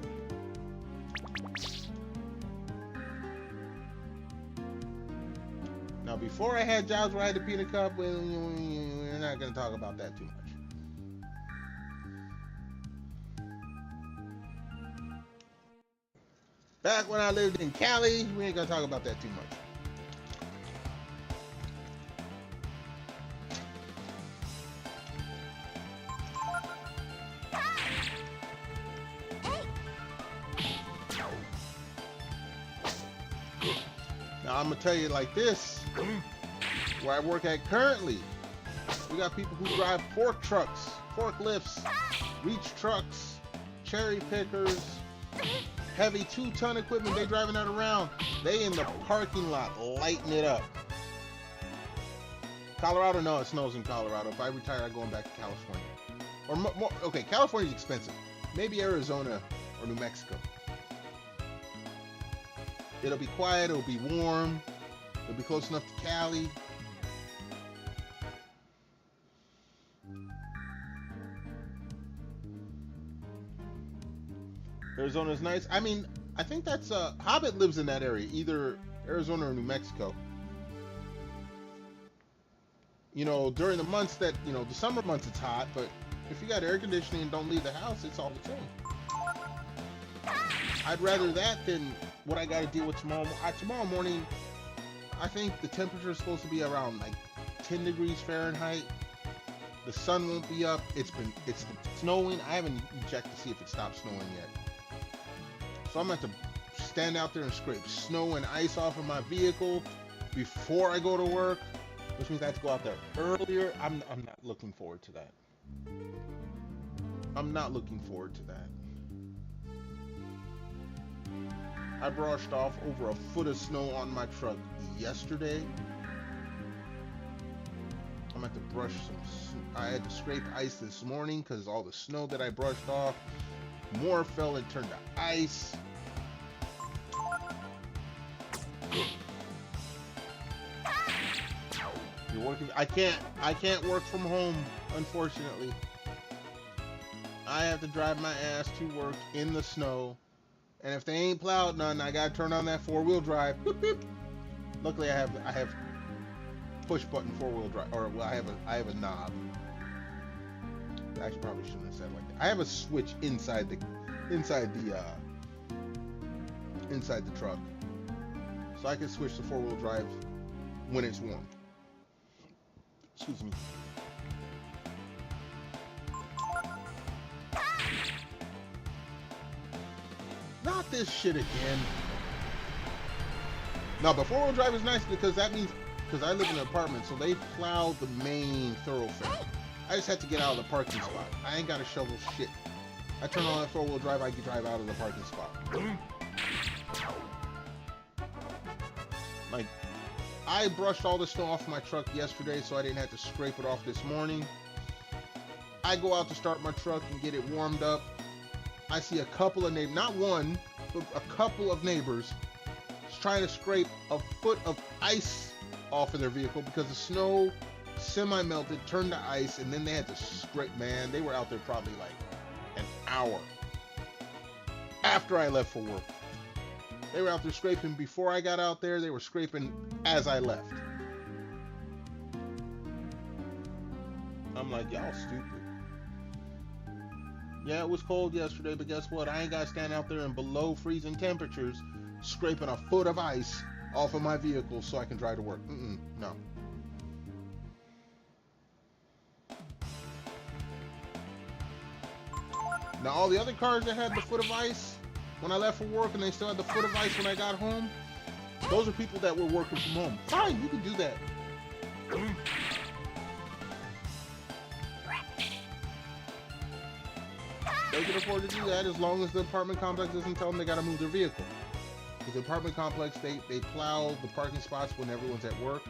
Now, before I had jobs where I had to pee in a cup, we're not gonna talk about that too much. Back when I lived in Cali, we ain't gonna talk about that too much. I'm gonna tell you like this, where I work at currently, we got people who drive fork trucks, forklifts, reach trucks, cherry pickers, heavy 2-ton equipment. They driving that around. They in the parking lot lighting it up. Colorado, no, it snows in Colorado. If I retire, I'm going back to California. Or more, okay, California's expensive. Maybe Arizona or New Mexico. It'll be quiet, it'll be warm, it'll be close enough to Cali. Arizona's nice. I mean, I think that's Hobbit lives in that area, either Arizona or New Mexico. You know, during the months that, you know, the summer months it's hot, but if you got air conditioning and don't leave the house, it's all the same. I'd rather that than what I got to deal with tomorrow. Tomorrow morning, I think the temperature is supposed to be around like 10 degrees Fahrenheit. The sun won't be up. It's snowing. I haven't checked to see if it stopped snowing yet. So I'm going to have to stand out there and scrape snow and ice off of my vehicle before I go to work, which means I have to go out there earlier. I'm not looking forward to that. I'm not looking forward to that. I brushed off over a foot of snow on my truck yesterday. I'm going to have to brush I had to scrape ice this morning because all the snow that I brushed off, more fell and turned to ice. You're working. I can't work from home, unfortunately. I have to drive my ass to work in the snow. And if they ain't plowed none, I gotta turn on that 4-wheel drive. Boop, boop. Luckily, I have push button 4-wheel drive, or well, I have a knob. I actually probably shouldn't have said it like that. I have a switch inside the truck, so I can switch to 4-wheel drive when it's warm. Excuse me. Not this shit again. No, but 4-wheel drive is nice because that means, because I live in an apartment, so they plow the main thoroughfare. I just have to get out of the parking spot. I ain't got to shovel shit. I turn on that 4-wheel drive, I can drive out of the parking spot. Like, I brushed all the snow off my truck yesterday, so I didn't have to scrape it off this morning. I go out to start my truck and get it warmed up. I see a couple of neighbors, not one, but a couple of neighbors trying to scrape a foot of ice off of their vehicle because the snow semi-melted, turned to ice, and then they had to scrape. Man, they were out there probably like an hour after I left for work. They were out there scraping before I got out there. They were scraping as I left. I'm like, y'all stupid. Yeah, it was cold yesterday, but guess what? I ain't got to stand out there in below freezing temperatures scraping a foot of ice off of my vehicle so I can drive to work. No. Now, all the other cars that had the foot of ice when I left for work and they still had the foot of ice when I got home, those are people that were working from home. Fine, you can do that. They can afford to do that as long as the apartment complex doesn't tell them they got to move their vehicle. Because the apartment complex, they plow the parking spots when everyone's at work.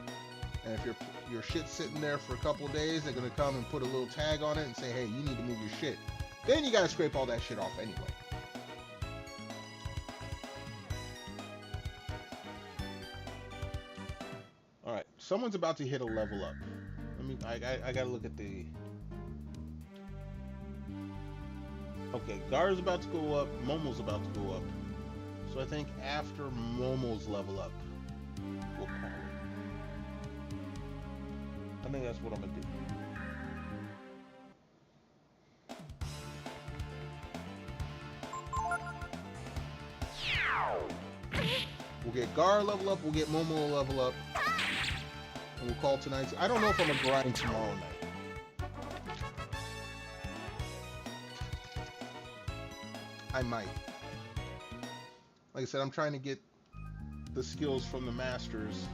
And if your shit's sitting there for a couple of days, they're going to come and put a little tag on it and say, hey, you need to move your shit. Then you got to scrape all that shit off anyway. Alright, someone's about to hit a level up. I got to look at the... Okay, Gar's about to go up, Momo's about to go up. So I think after Momo's level up, we'll call it. I think that's what I'm gonna do. We'll get Gar level up, we'll get Momo level up, and we'll call tonight. I don't know if I'm gonna grind tomorrow night. I might. Like I said, I'm trying to get the skills from the masters.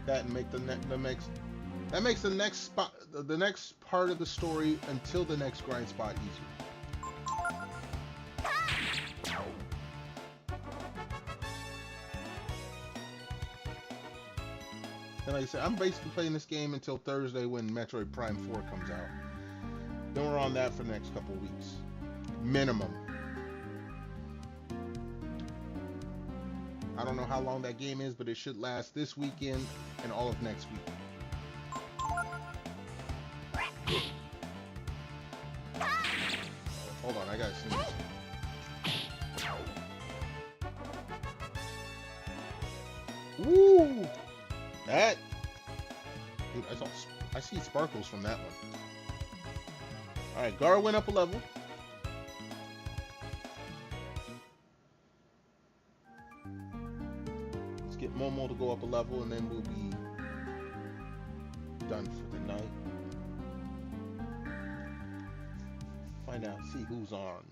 That and make that makes the next spot, the next part of the story until the next grind spot easier. And like I said, I'm basically playing this game until Thursday when Metroid Prime 4 comes out. Then we're on that for the next couple of weeks, minimum. I don't know how long that game is, but it should last this weekend and all of next week. Hold on, I gotta sneeze. Woo! That, dude, I see sparkles from that one. All right, Gar went up a level. Let's get Momo to go up a level, and then we'll be done for the night. Find out, see who's on.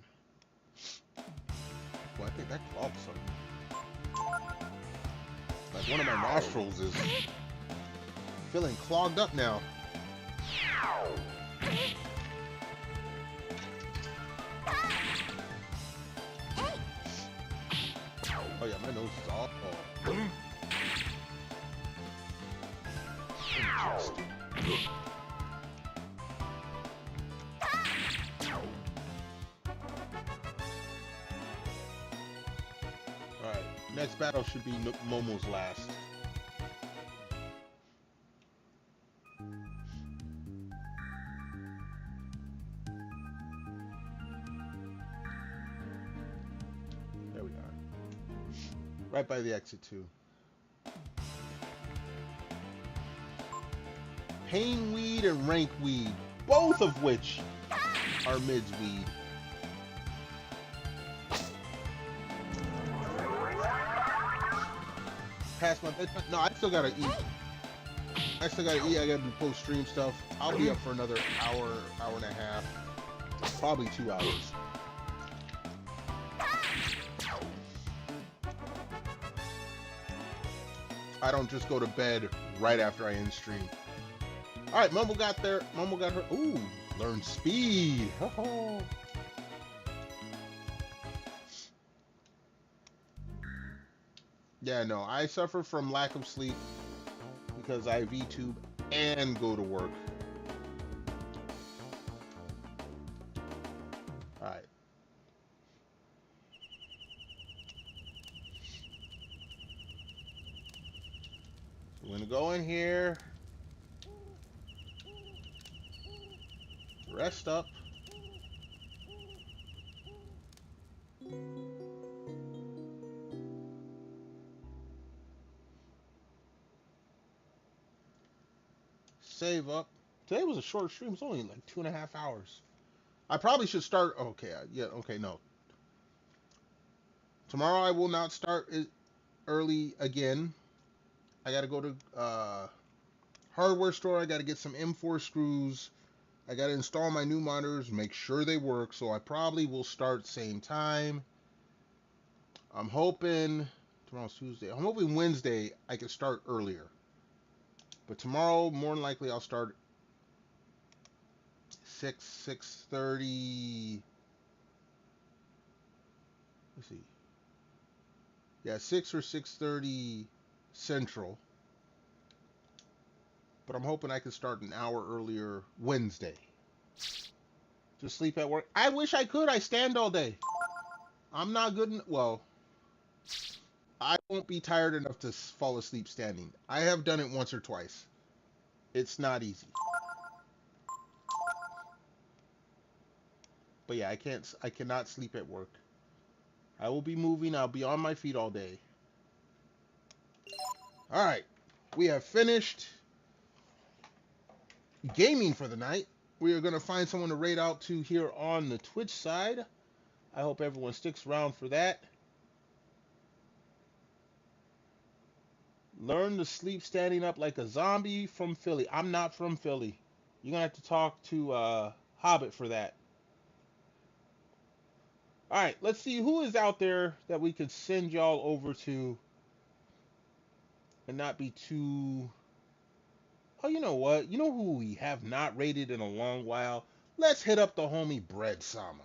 Well, I think that clogged something. Like one of my nostrils is feeling clogged up now. Oh yeah, my nose is all clogged. Alright, next battle should be Momo's last. There we are. Right by the exit too. Pain weed and rank weed, both of which are mids weed. Past my bedtime? No, I still gotta eat. I gotta do post-stream stuff. I'll be up for another hour, hour and a half, probably 2 hours. I don't just go to bed right after I end stream. All right, Momo got there. Momo got her. Ooh, learn speed. Yeah, no, I suffer from lack of sleep because I VTube and go to work. All right. So we're gonna go in here. Rest up. Save up. Today was a short stream. It's only like 2.5 hours. I probably should start. Okay, yeah, okay, no. Tomorrow I will not start early again. I gotta go to hardware store. I gotta get some M4 screws. I gotta install my new monitors, make sure they work. So I probably will start same time. I'm hoping tomorrow's Tuesday. I'm hoping Wednesday I can start earlier. But tomorrow, more than likely, I'll start 6:30. Let's see. Yeah, 6 or 6:30 Central. But I'm hoping I can start an hour earlier Wednesday. To sleep at work. I wish I could. I stand all day. I'm not good. Well, I won't be tired enough to fall asleep standing. I have done it once or twice. It's not easy. But yeah, I cannot sleep at work. I will be moving. I'll be on my feet all day. All right. We have finished gaming for the night. We are going to find someone to raid out to here on the Twitch side. I hope everyone sticks around for that. Learn to sleep standing up like a zombie from Philly. I'm not from Philly. You're going to have to talk to Hobbit for that. All right, let's see who is out there that we could send y'all over to and not be too. Oh, you know what? You know who we have not rated in a long while? Let's hit up the homie Bread Sama.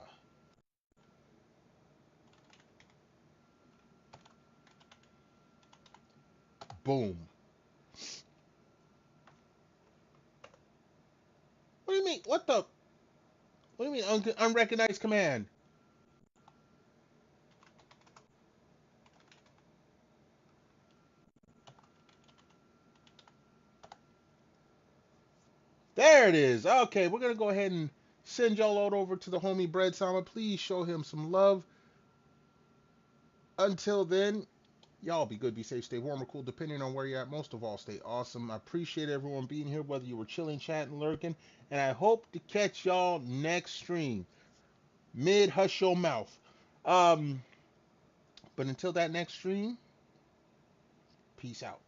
Boom. What do you mean? What the? What do you mean unrecognized command? There it is. Okay, we're gonna go ahead and send y'all out over to the homie Bread Sama. Please show him some love. Until then, y'all be good, be safe, stay warm or cool, depending on where you're at. Most of all, stay awesome. I appreciate everyone being here, whether you were chilling, chatting, lurking, and I hope to catch y'all next stream. Mid hush your mouth. But until that next stream, peace out.